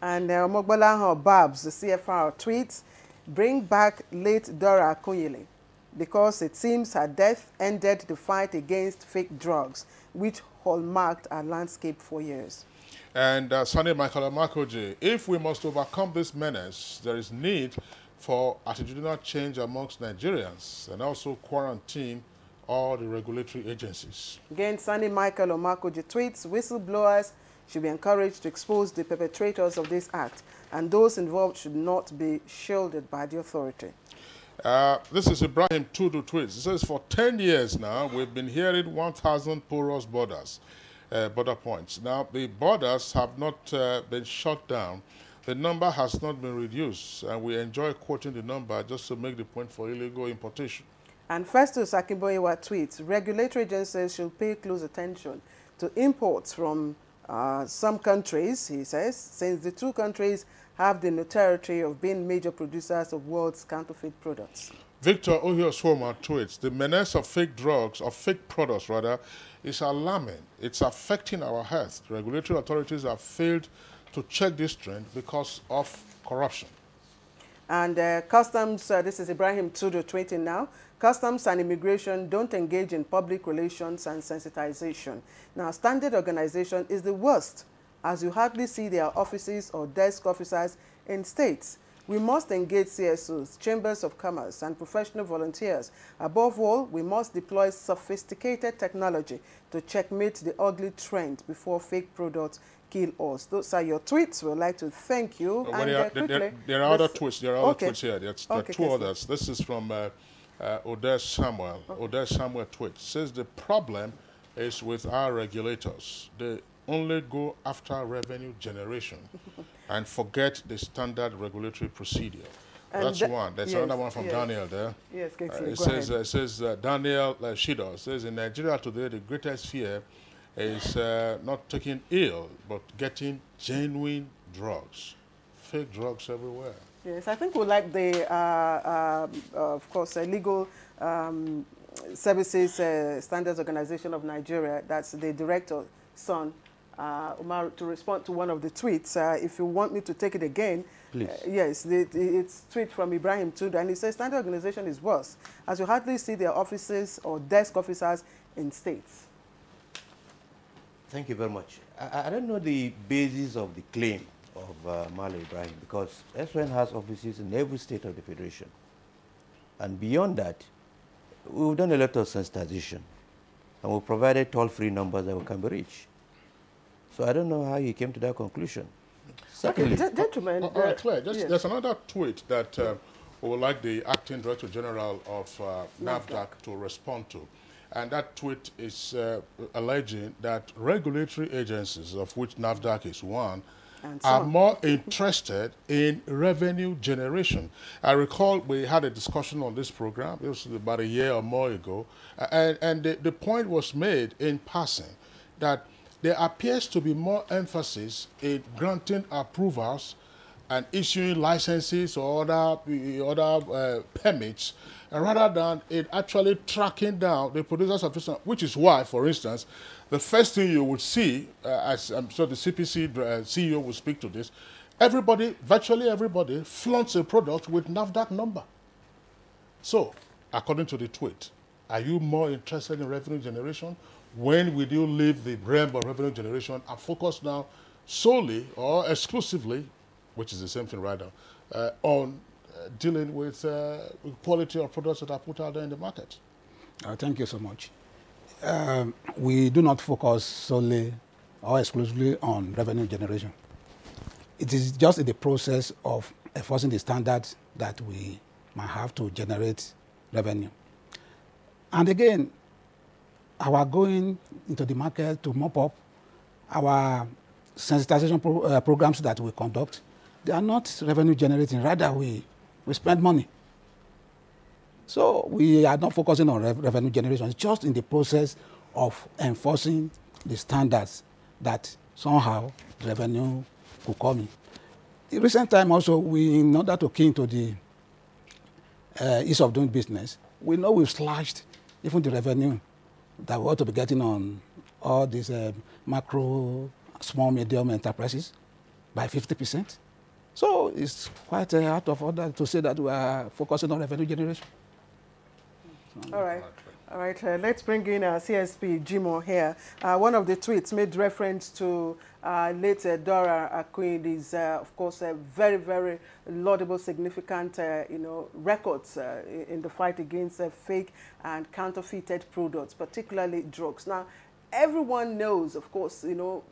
And Mogbolaho Babs, the CFR, tweets, "Bring back late Dora Akunyili because it seems her death ended the fight against fake drugs, which hallmarked our landscape for years." And Sunny Michael Amakoji, if we must overcome this menace, there is need for attitudinal change amongst Nigerians and also quarantine all the regulatory agencies. Again, Sunny Michael Omakoji tweets, whistleblowers should be encouraged to expose the perpetrators of this act, and those involved should not be shielded by the authority. This is Ibrahim Tudu tweets. He says, for 10 years now, we've been hearing 1,000 porous borders, border points. Now, the borders have not been shut down. The number has not been reduced, and we enjoy quoting the number just to make the point for illegal importation. And Festus Akimboyewa tweets, regulatory agencies should pay close attention to imports from some countries, he says, since the two countries have the notoriety of being major producers of world's counterfeit products. Victor Ohioswoma tweets, the menace of fake drugs, or fake products rather, is alarming. It's affecting our health. Regulatory authorities have failed to check this trend because of corruption. And customs, this is Ibrahim Tudo tweeting now, customs and immigration don't engage in public relations and sensitization. Now, standard organization is the worst, as you hardly see their offices or desk officers in states. We must engage CSOs, chambers of commerce, and professional volunteers. Above all, we must deploy sophisticated technology to checkmate the ugly trend before fake products kill us. Those are your tweets. We'd like to thank you. There are other tweets. There are other tweets here. There are two Kessie. others. This is from Odesh Samuel. Odesh Samuel tweets. Says the problem is with our regulators. They only go after revenue generation and forget the standard regulatory procedure. That's one. There's another one from Daniel there. Yes, it says Daniel Shido says, in Nigeria today, the greatest fear is not taking ill, but getting genuine drugs. Fake drugs everywhere. Yes, I think we like the, of course, legal services standards organization of Nigeria. That's the director's son, Umar, to respond to one of the tweets. If you want me to take it again, please. Yes, it's a tweet from Ibrahim Tudu, and he says standard organization is worse, as you hardly see their offices or desk officers in states. Thank you very much. I don't know the basis of the claim of Mala Ibrahim, because SON has offices in every state of the Federation. And beyond that, we've done a lot of sensitization, and we've provided toll-free numbers that can be reached. So I don't know how he came to that conclusion. Certainly. Okay, gentlemen. All right, Claire, there's another tweet that we would like the Acting Director General of NAFDAC to respond to. And that tweet is alleging that regulatory agencies, of which NAFDAC is one, are more interested in revenue generation. I recall we had a discussion on this program, it was about a year or more ago, and the point was made in passing that there appears to be more emphasis in granting approvals and issuing licenses or other permits, rather than in actually tracking down the producers of this, which is why, for instance, the first thing you would see, as I'm sure the CPC CEO will speak to this, everybody, virtually everybody, flaunts a product with NAFDAC number. So, according to the tweet, are you more interested in revenue generation? When will you leave the realm of revenue generation and focus now solely or exclusively, which is the same thing right now, on dealing with quality of products that are put out there in the market? Thank you so much. We do not focus solely or exclusively on revenue generation. It is just in the process of enforcing the standards that we might have to generate revenue. And again, our going into the market to mop up, our sensitization programs that we conduct, they are not revenue generating, rather we spend money. So we are not focusing on revenue generation, it's just in the process of enforcing the standards that somehow revenue could come in. In recent time also, in order to key into the ease of doing business, we know we've slashed even the revenue that we ought to be getting on all these macro, small, medium enterprises by 50%. So it's quite out of order to say that we are focusing on revenue generation. All right. All right, let's bring in CSP Jimo here. One of the tweets made reference to late Dora Akunyili's, of course, very, very laudable, significant, records in the fight against fake and counterfeited products, particularly drugs. Now, everyone knows, of course,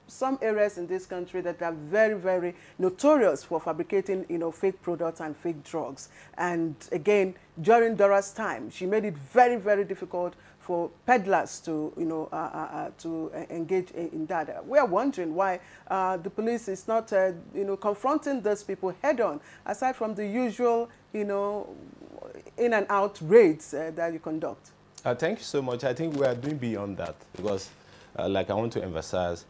some areas in this country that are very, very notorious for fabricating, fake products and fake drugs. And again, during Dora's time, she made it very, very difficult for peddlers to, engage in that. We are wondering why the police is not, confronting those people head on, aside from the usual, in and out raids that you conduct. Thank you so much. I think we are doing beyond that because, like I want to emphasize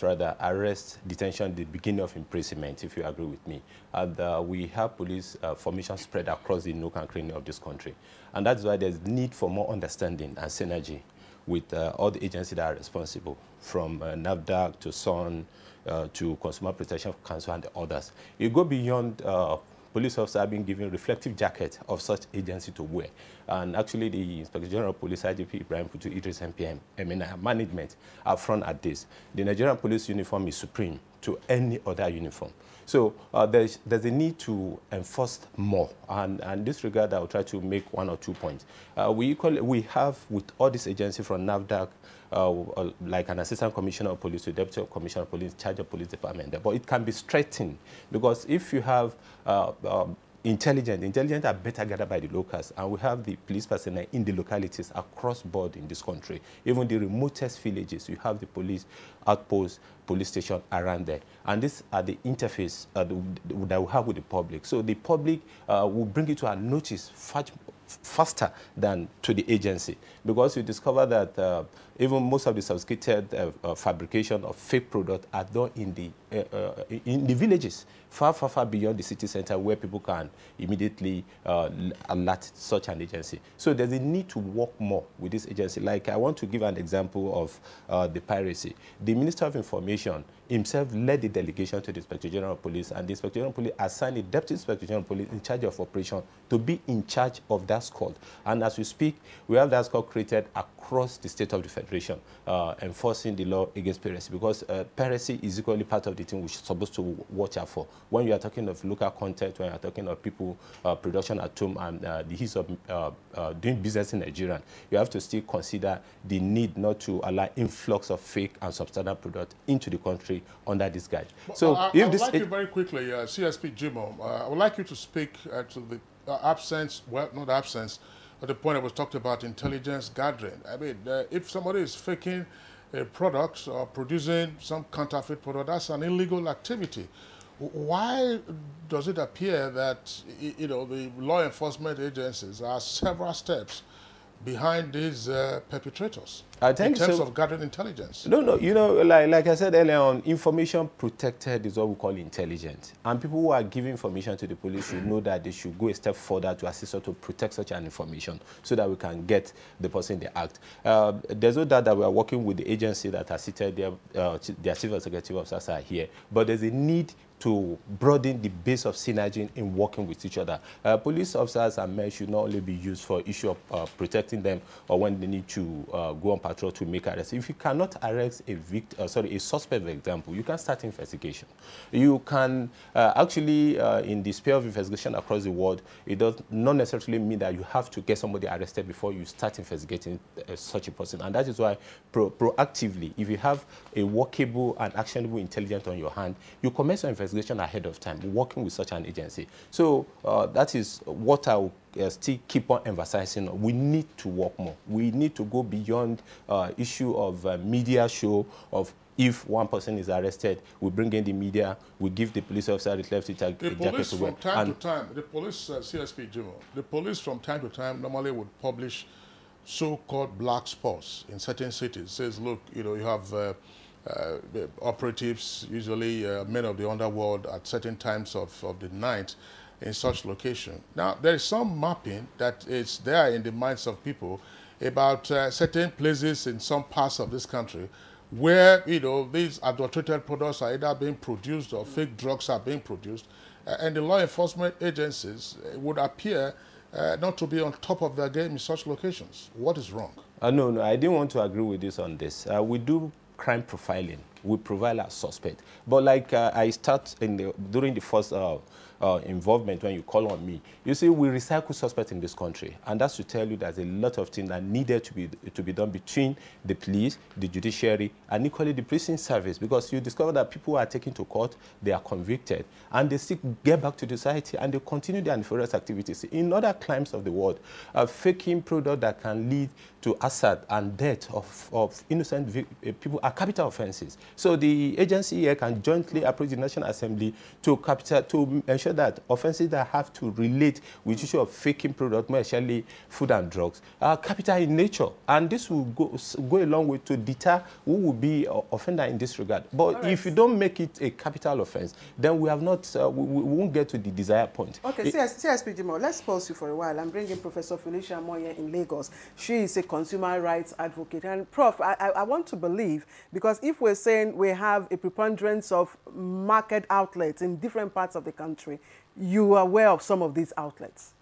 rather, arrest, detention, the beginning of imprisonment, if you agree with me. And we have police formation spread across the nook and cranny of this country. And that's why there's need for more understanding and synergy with all the agencies that are responsible, from NAFDAC to SON to Consumer Protection Council and the others. You go beyond police officers are being given reflective jacket of such agency to wear. And actually the Inspector General of Police, IGP Ibrahim Putu Idris MPM, management are front at this. The Nigerian police uniform is supreme to any other uniform. So there's a need to enforce more. And in this regard, I'll try to make one or 2 points. We have with all these agencies from NAFDAC, like an assistant commissioner of police to deputy commissioner of police in charge of police department. But it can be strengthened because if you have intelligence are better gathered by the locals, and we have the police personnel in the localities across board in this country. Even the remotest villages, you have the police outposts, police station around there. And these are the interface that we have with the public. So the public will bring it to our notice faster than to the agency, because you discover that even most of the sophisticated fabrication of fake products are done in the villages, far beyond the city center, where people can immediately alert such an agency. So there's a need to work more with this agency. Like I want to give an example of the piracy. The Minister of Information himself led the delegation to the Inspector General of Police, and the Inspector General of Police assigned the Deputy Inspector General of Police in charge of operation to be in charge of that squad. And as we speak, we have that squad created across the state of the Federation, enforcing the law against piracy, because piracy is equally part of the thing we're supposed to watch out for. When you are talking of local content, when you are talking of people, production at home, and the ease of doing business in Nigeria, you have to still consider the need not to allow influx of fake and substandard products into the country under this guide. So, I would like you very quickly, CSP Jimo, I would like you to speak to the absence, well, not absence, but the point I was talking about, intelligence gathering. I mean, if somebody is faking a product or producing some counterfeit product, that's an illegal activity. Why does it appear that, the law enforcement agencies are several steps behind these perpetrators in terms of gathering intelligence? No, like I said earlier on, information protected is what we call intelligence. And people who are giving information to the police should know that they should go a step further to assist us to protect such an information so that we can get the person in the act. There's no doubt that we are working with the agency that are seated there, their civil executive officers are here, but there's a need to broaden the base of synergy in working with each other. Police officers and men should not only be used for issue of protecting them or when they need to go on patrol to make arrests. If you cannot arrest a suspect, for example, you can start investigation. You can actually, in the sphere of investigation across the world, it does not necessarily mean that you have to get somebody arrested before you start investigating such a person. And that is why proactively, if you have a workable and actionable intelligence on your hand, you commence your investigation ahead of time, working with such an agency. So that is what I will still keep on emphasizing. We need to work more. We need to go beyond issue of media show of if one person is arrested, we bring in the media, we give the police officer the left jacket to wear. The police, CSP Jimo, the police from time to time normally would publish so-called black spots in certain cities. It says, look, you have operatives, usually men of the underworld, at certain times of the night in such location. Now, there is some mapping that is there in the minds of people about certain places in some parts of this country where, these adulterated products are either being produced or fake drugs are being produced. And the law enforcement agencies would appear not to be on top of their game in such locations? What is wrong? No, I didn't want to agree with this on this. We do crime profiling. We profile our suspect. But like I start during the first involvement when you call on me, you see, we recycle suspects in this country. And that's to tell you there's a lot of things that needed to be done between the police, the judiciary, and equally the prison service. Because you discover that people are taken to court, they are convicted, and they still get back to the society, and they continue their nefarious activities. In other climes of the world, faking product that can lead to assad and death of innocent people are capital offenses. So the agency here can jointly approach the National Assembly to ensure that offenses that have to relate with the issue of faking product, more especially food and drugs, are capital in nature. And this will go a long way to deter who will be offender in this regard. But if you don't make it a capital offense, then we have not, we won't get to the desired point. Okay, CSP Jimo, let's pause you for a while. I'm bringing Professor Felicia Moye in Lagos. She is a consumer rights advocate. And Prof, I want to believe, because if we're saying we have a preponderance of market outlets in different parts of the country, you are aware of some of these outlets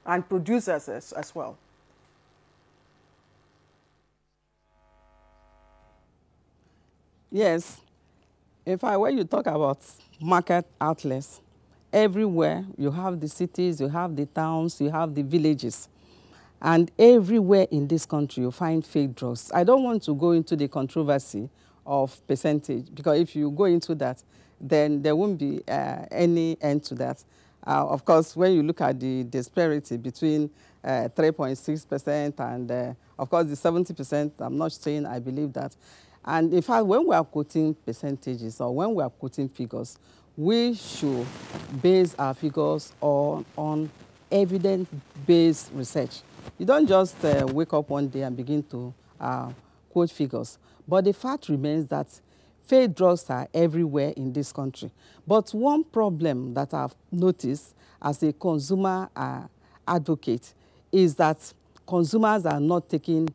and producers as well. Yes. In fact, when you talk about market outlets, everywhere you have the cities, you have the towns, you have the villages. And everywhere in this country, you find fake drugs. I don't want to go into the controversy of percentage, because if you go into that, then there won't be any end to that. Of course, when you look at the disparity between 3.6% and, of course, the 70%, I'm not saying I believe that. And in fact, when we are quoting percentages or when we are quoting figures, we should base our figures on evidence-based research. You don't just wake up one day and begin to quote figures. But the fact remains that fake drugs are everywhere in this country. But one problem that I've noticed as a consumer advocate is that consumers are not taken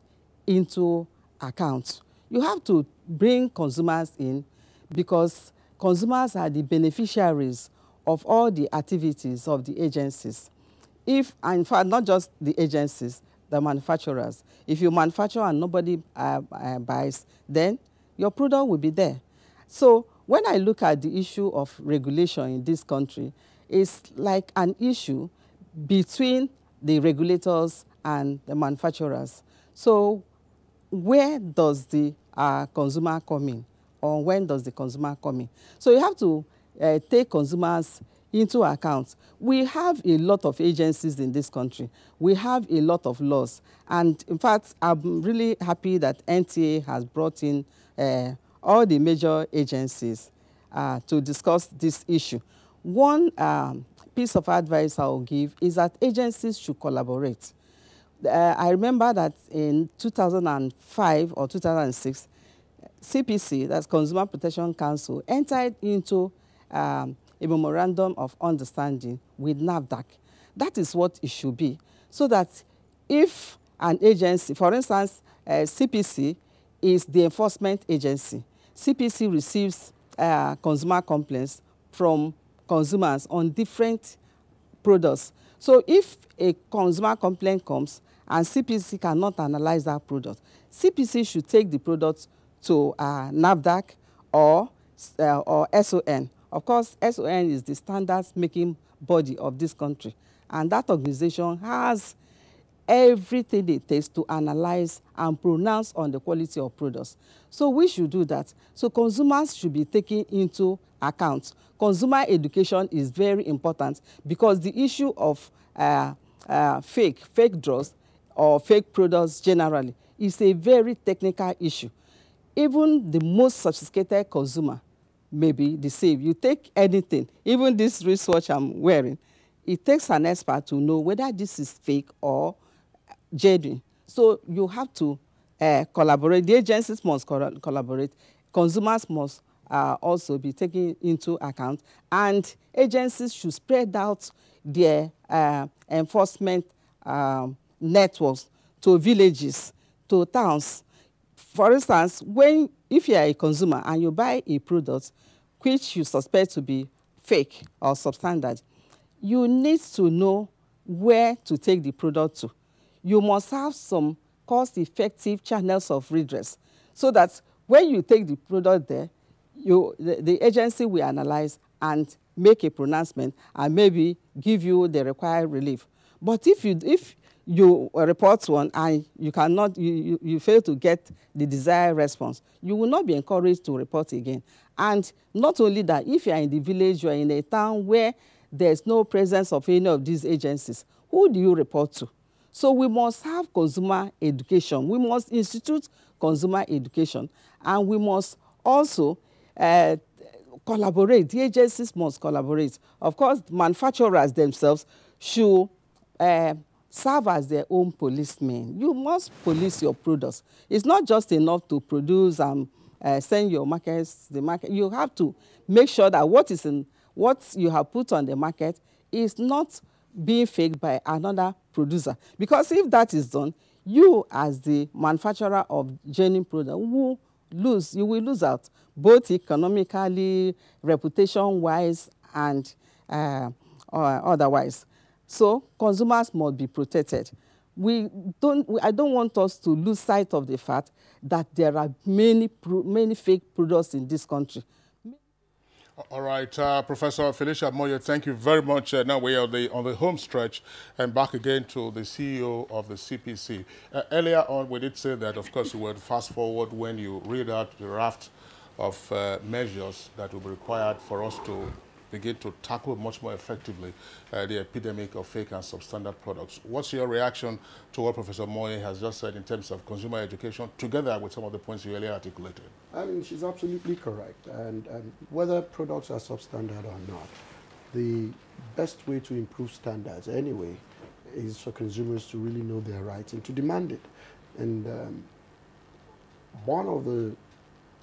into account. You have to bring consumers in because consumers are the beneficiaries of all the activities of the agencies. If, in fact, not just the agencies, the manufacturers. If you manufacture and nobody buys, then your product will be there. So when I look at the issue of regulation in this country, it's like an issue between the regulators and the manufacturers. So where does the consumer come in? Or when does the consumer come in? So you have to take consumers into account. We have a lot of agencies in this country. We have a lot of laws. And in fact, I'm really happy that NTA has brought in all the major agencies to discuss this issue. One piece of advice I will give is that agencies should collaborate. I remember that in 2005 or 2006, CPC, that's Consumer Protection Council, entered into a memorandum of understanding with NAFDAC. That is what it should be. So that if an agency, for instance, CPC is the enforcement agency. CPC receives consumer complaints from consumers on different products. So if a consumer complaint comes and CPC cannot analyze that product, CPC should take the product to NAFDAC or SON. Of course, SON is the standards-making body of this country, and that organization has everything it takes to analyze and pronounce on the quality of products. So we should do that. So consumers should be taken into account. Consumer education is very important because the issue of fake drugs or fake products generally is a very technical issue. Even the most sophisticated consumer may be deceived. You take anything, even this wristwatch I'm wearing, it takes an expert to know whether this is fake or genuine. So you have to collaborate. The agencies must collaborate. Consumers must also be taken into account. And agencies should spread out their enforcement networks to villages, to towns. For instance, if you are a consumer and you buy a product which you suspect to be fake or substandard, you need to know where to take the product to. You must have some cost-effective channels of redress so that when you take the product there, the agency will analyze and make a pronouncement and maybe give you the required relief. But if you report one and you fail to get the desired response, you will not be encouraged to report again. And not only that, if you are in the village, you are in a town where there's no presence of any of these agencies, who do you report to? So we must have consumer education. We must institute consumer education, and we must also collaborate. The agencies must collaborate. Of course, manufacturers themselves should serve as their own policemen. You must police your products. It's not just enough to produce and send your markets the market. You have to make sure that what you have put on the market is not being faked by another producer. Because if that is done, you as the manufacturer of genuine product will lose. You will lose out, both economically, reputation-wise, and otherwise. So consumers must be protected. I don't want us to lose sight of the fact that there are many fake products in this country. All right, Professor Felicia Moyo, thank you very much. Now we are on the home stretch and back again to the CEO of the CPC. Earlier on, we did say that, of course, you would fast forward when you read out the raft of measures that will be required for us to begin to tackle much more effectively the epidemic of fake and substandard products. What's your reaction to what Professor Moye has just said in terms of consumer education, together with some of the points you earlier articulated? I mean, she's absolutely correct. And whether products are substandard or not, the best way to improve standards anyway is for consumers to really know their rights and to demand it. And one of the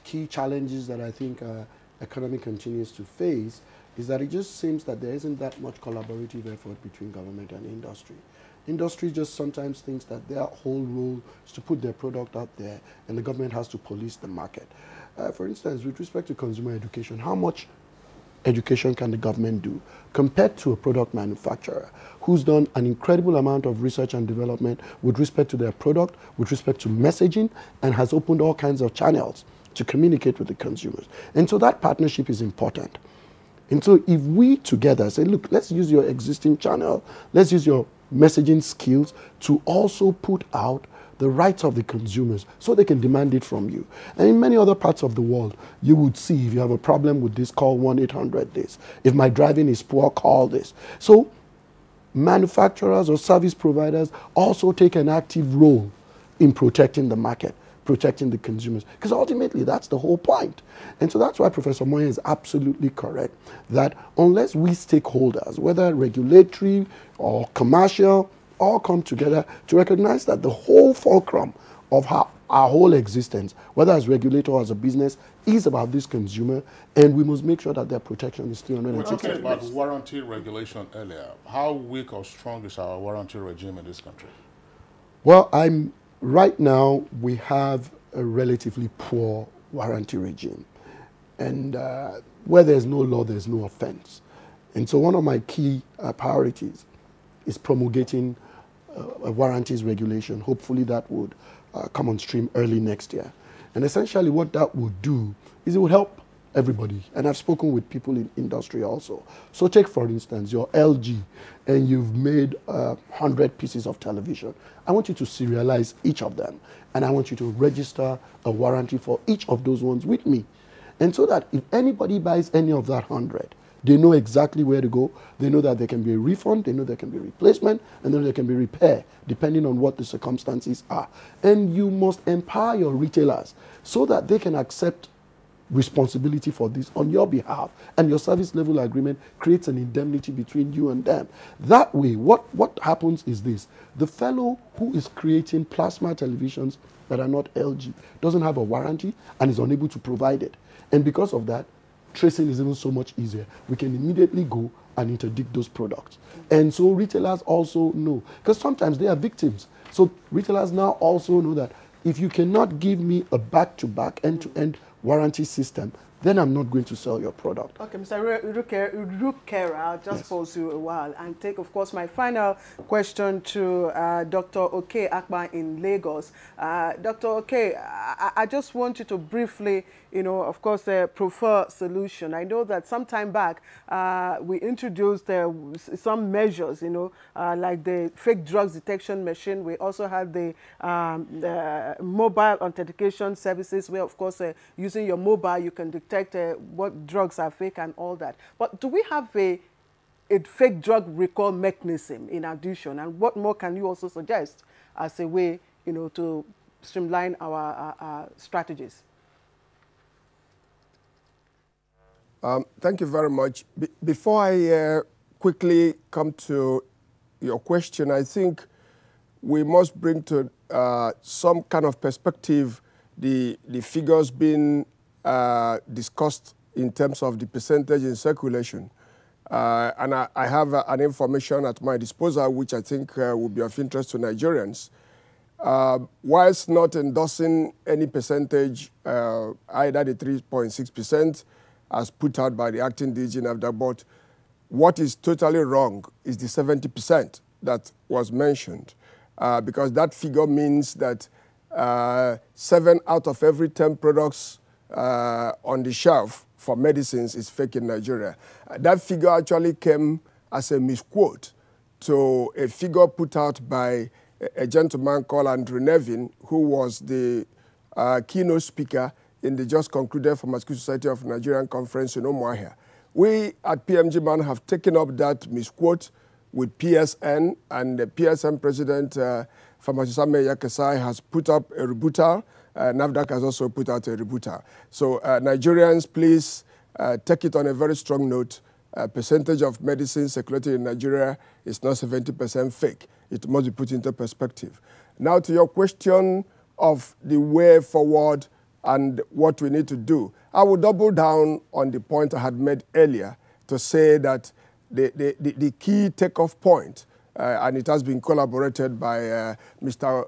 key challenges that I think economy continues to face is that it just seems that there isn't that much collaborative effort between government and industry. Industry just sometimes thinks that their whole role is to put their product out there and the government has to police the market. For instance, with respect to consumer education, how much education can the government do compared to a product manufacturer who's done an incredible amount of research and development with respect to their product, with respect to messaging, and has opened all kinds of channels to communicate with the consumers. And so that partnership is important. And so if we together say, look, let's use your existing channel, let's use your messaging skills to also put out the rights of the consumers so they can demand it from you. And in many other parts of the world, you would see if you have a problem with this, call 1-800-this. If my driving is poor, call this. So manufacturers or service providers also take an active role in protecting the market, protecting the consumers, because ultimately that's the whole point. And so that's why Professor Moye is absolutely correct, that unless we stakeholders, whether regulatory or commercial, all come together to recognize that the whole fulcrum of our whole existence, whether as regulator or as a business, is about this consumer, and we must make sure that their protection is 360 We talked about warranty regulation earlier. How weak or strong is our warranty regime in this country? Well, right now, we have a relatively poor warranty regime. And where there's no law, there's no offense. And so one of my key priorities is promulgating a warranties regulation. Hopefully that would come on stream early next year. And essentially what that would do is it would help everybody. And I've spoken with people in industry also. So take, for instance, your LG, and you've made 100 pieces of television. I want you to serialize each of them. And I want you to register a warranty for each of those ones with me. And so that if anybody buys any of that 100, they know exactly where to go. They know that there can be a refund, they know there can be replacement, and then there can be repair, depending on what the circumstances are. And you must empower your retailers so that they can accept responsibility for this on your behalf, and your service level agreement creates an indemnity between you and them. That way, what happens is this: the fellow who is creating plasma televisions that are not LG doesn't have a warranty and is unable to provide it. And because of that, tracing is even so much easier. We can immediately go and interdict those products. And so retailers also know, because sometimes they are victims. So retailers now also know that if you cannot give me a back-to-back, end-to-end warranty system, then I'm not going to sell your product. Okay, Mr. Rukera, I'll just pause you a while and take, of course, my final question to Dr. Oke Akpan in Lagos. Dr. Oke, I just want you to briefly, of course, prefer solution. I know that some time back, we introduced some measures, like the fake drugs detection machine. We also had the mobile authentication services where, of course, using your mobile, you can detect what drugs are fake and all that. But do we have a fake drug recall mechanism in addition? And what more can you also suggest as a way, to streamline our strategies? Thank you very much. Before I quickly come to your question, I think we must bring to some kind of perspective the figures being discussed in terms of the percentage in circulation. And I have an information at my disposal which I think will be of interest to Nigerians. Whilst not endorsing any percentage, either the 3.6% as put out by the acting DG NAFDAC, but what is totally wrong is the 70% that was mentioned, because that figure means that 7 out of every 10 products on the shelf for medicines is fake in Nigeria. That figure actually came as a misquote to a figure put out by a gentleman called Andrew Nevin, who was the keynote speaker in the just concluded Pharmaceutical Society of Nigerian conference in Umuahia. We at PMG Man have taken up that misquote with PSN, and the PSN president, Pharmacist Yakesai, has put up a rebuttal. NAFDAC has also put out a rebuttal. So Nigerians, please take it on a very strong note. Percentage of medicine circulated in Nigeria is not 70% fake. It must be put into perspective. Now to your question of the way forward and what we need to do. I will double down on the point I had made earlier to say that the key takeoff point, and it has been collaborated by Mr.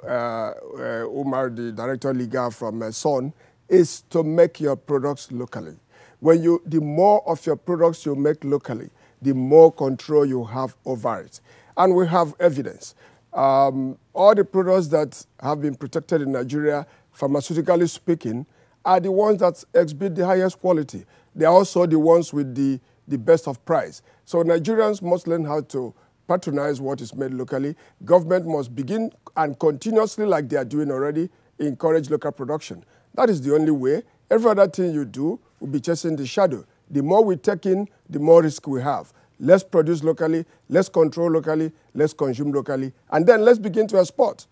Umar, the Director Legal from SON, is to make your products locally. The more of your products you make locally, the more control you have over it. And we have evidence. All the products that have been protected in Nigeria, pharmaceutically speaking, are the ones that exhibit the highest quality. They are also the ones with the best of price. So Nigerians must learn how to patronize what is made locally. Government must begin and continuously, like they are doing already, encourage local production. That is the only way. Every other thing you do will be chasing the shadow. The more we take in, the more risk we have. Let's produce locally, let's control locally, let's consume locally, and then let's begin to export.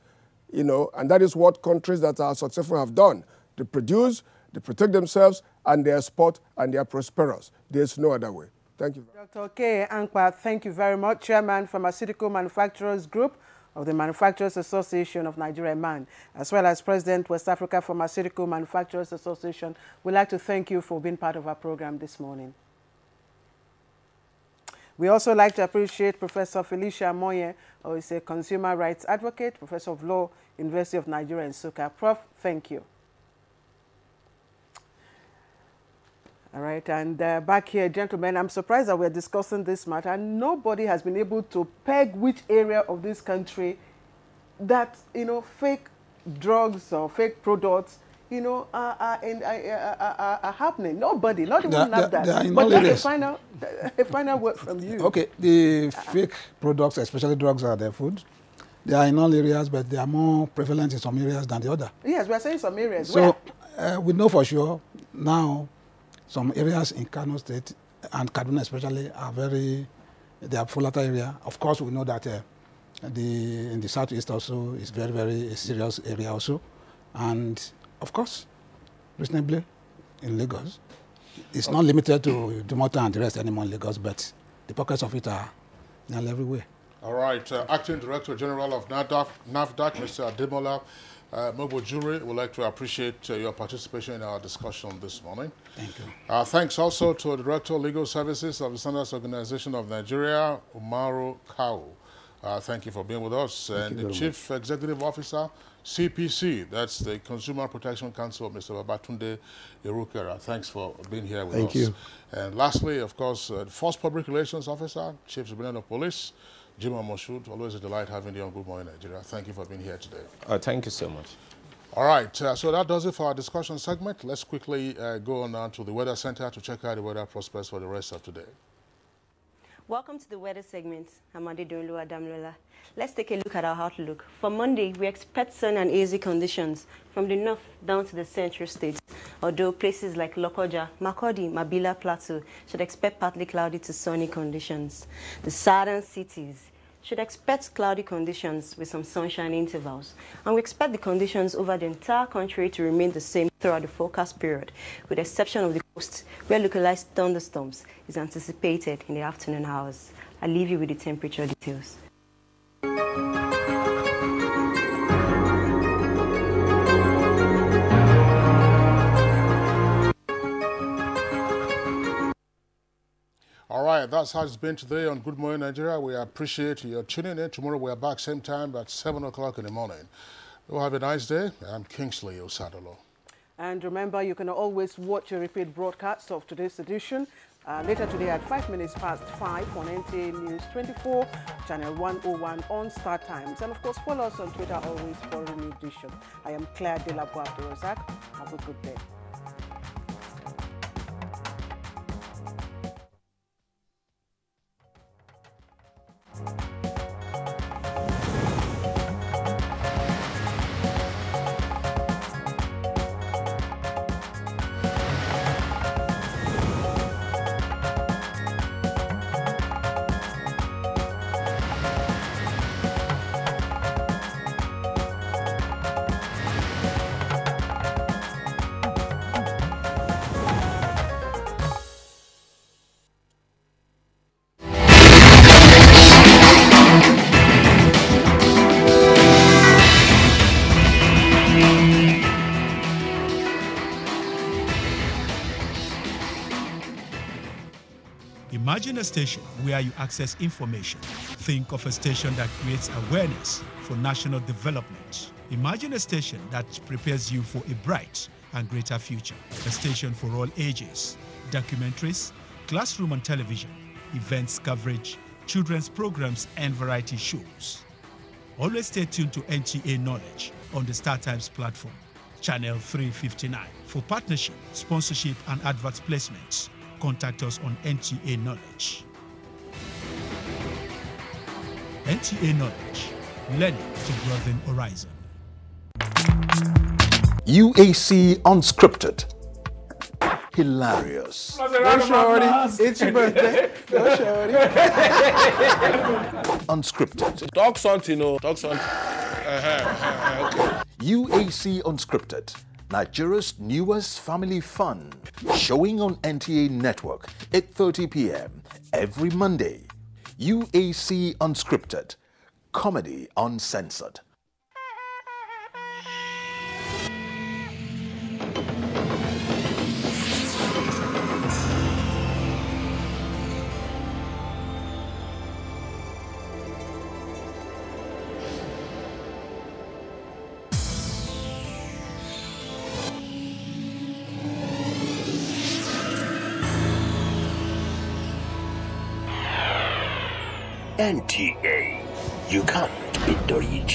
And that is what countries that are successful have done. They produce, they protect themselves, and they export, and they are prosperous. There's no other way. Thank you. Dr. Oke Akpan, thank you very much. Chairman, Pharmaceutical Manufacturers Group of the Manufacturers Association of Nigeria, MAN, as well as President, West Africa Pharmaceutical Manufacturers Association. We'd like to thank you for being part of our program this morning. We also like to appreciate Professor Felicia Moye, who is a consumer rights advocate, Professor of Law, University of Nigeria in Nsukka. Prof, thank you. All right, and back here, gentlemen, I'm surprised that we're discussing this matter. Nobody has been able to peg which area of this country that, fake drugs or fake products, are happening. Nobody, not even NAFDAC. But just a final word from you. Okay, the fake products, especially drugs are their food. They are in all areas, but they are more prevalent in some areas than the other. Yes, we're saying some areas. So we know for sure now some areas in Kano State and Kaduna especially they are volatile area. Of course, we know that in the southeast also is very, very serious area also. And of course, reasonably in Lagos, it's not limited to Dumota and the rest anymore in Lagos, but the pockets of it are nearly everywhere. All right, Acting Director General of NAFDAC, Mr. Ademola Mobojure, would like to appreciate your participation in our discussion this morning. Thank you. Thanks also to the Director of Legal Services of the Standards Organization of Nigeria, Umaru Kawu. Thank you for being with us. And the very Chief Executive Officer, CPC, that's the Consumer Protection Council, Mr. Babatunde Irukera. Thanks for being here with us. Thank you. And lastly, of course, the First Public Relations Officer, Chief Superintendent of Police, Jimoh Moshood. Always a delight having you on Good Morning Nigeria. Thank you for being here today. Thank you so much. All right, so that does it for our discussion segment. Let's quickly go on now to the Weather Center to check out the weather prospects for the rest of today. Welcome to the weather segment. I'm Adedonlu Adamlola. Let's take a look at our outlook. For Monday, we expect sun and hazy conditions from the north down to the central states, although places like Lokoja, Makurdi, Mabila Plateau should expect partly cloudy to sunny conditions. The southern cities should expect cloudy conditions with some sunshine intervals. And we expect the conditions over the entire country to remain the same throughout the forecast period, with the exception of the coast, where localized thunderstorms is anticipated in the afternoon hours. I'll leave you with the temperature details. All right, that's how it's been today on Good Morning Nigeria. We appreciate your tuning in. Tomorrow we're back same time at 7 o'clock in the morning. We'll have a nice day. I'm Kingsley Osadolo. And remember, you can always watch a repeat broadcast of today's edition later today at 5 minutes past 5 on NTA News 24, channel 101 on Star Times. And of course, follow us on Twitter always for a new edition. I am Claire Delabo Abdurrazak. Have a good day. Imagine a station where you access information. Think of a station that creates awareness for national development. Imagine a station that prepares you for a bright and greater future. A station for all ages. Documentaries, classroom and television, events coverage, children's programs and variety shows. Always stay tuned to NTA Knowledge on the Star Times platform, channel 359. For partnership, sponsorship and advert placements, contact us on NTA Knowledge. NTA Knowledge, learning to broaden horizon. UAC Unscripted. Hilarious. Go shorty, it's your birthday. Go shorty. Unscripted. Talk something, no. Talk something. Okay. UAC Unscripted. Nigeria's newest family fun. Showing on NTA Network, 8:30 p.m. every Monday. UAC Unscripted. Comedy uncensored. NTA, you can't beat the reach.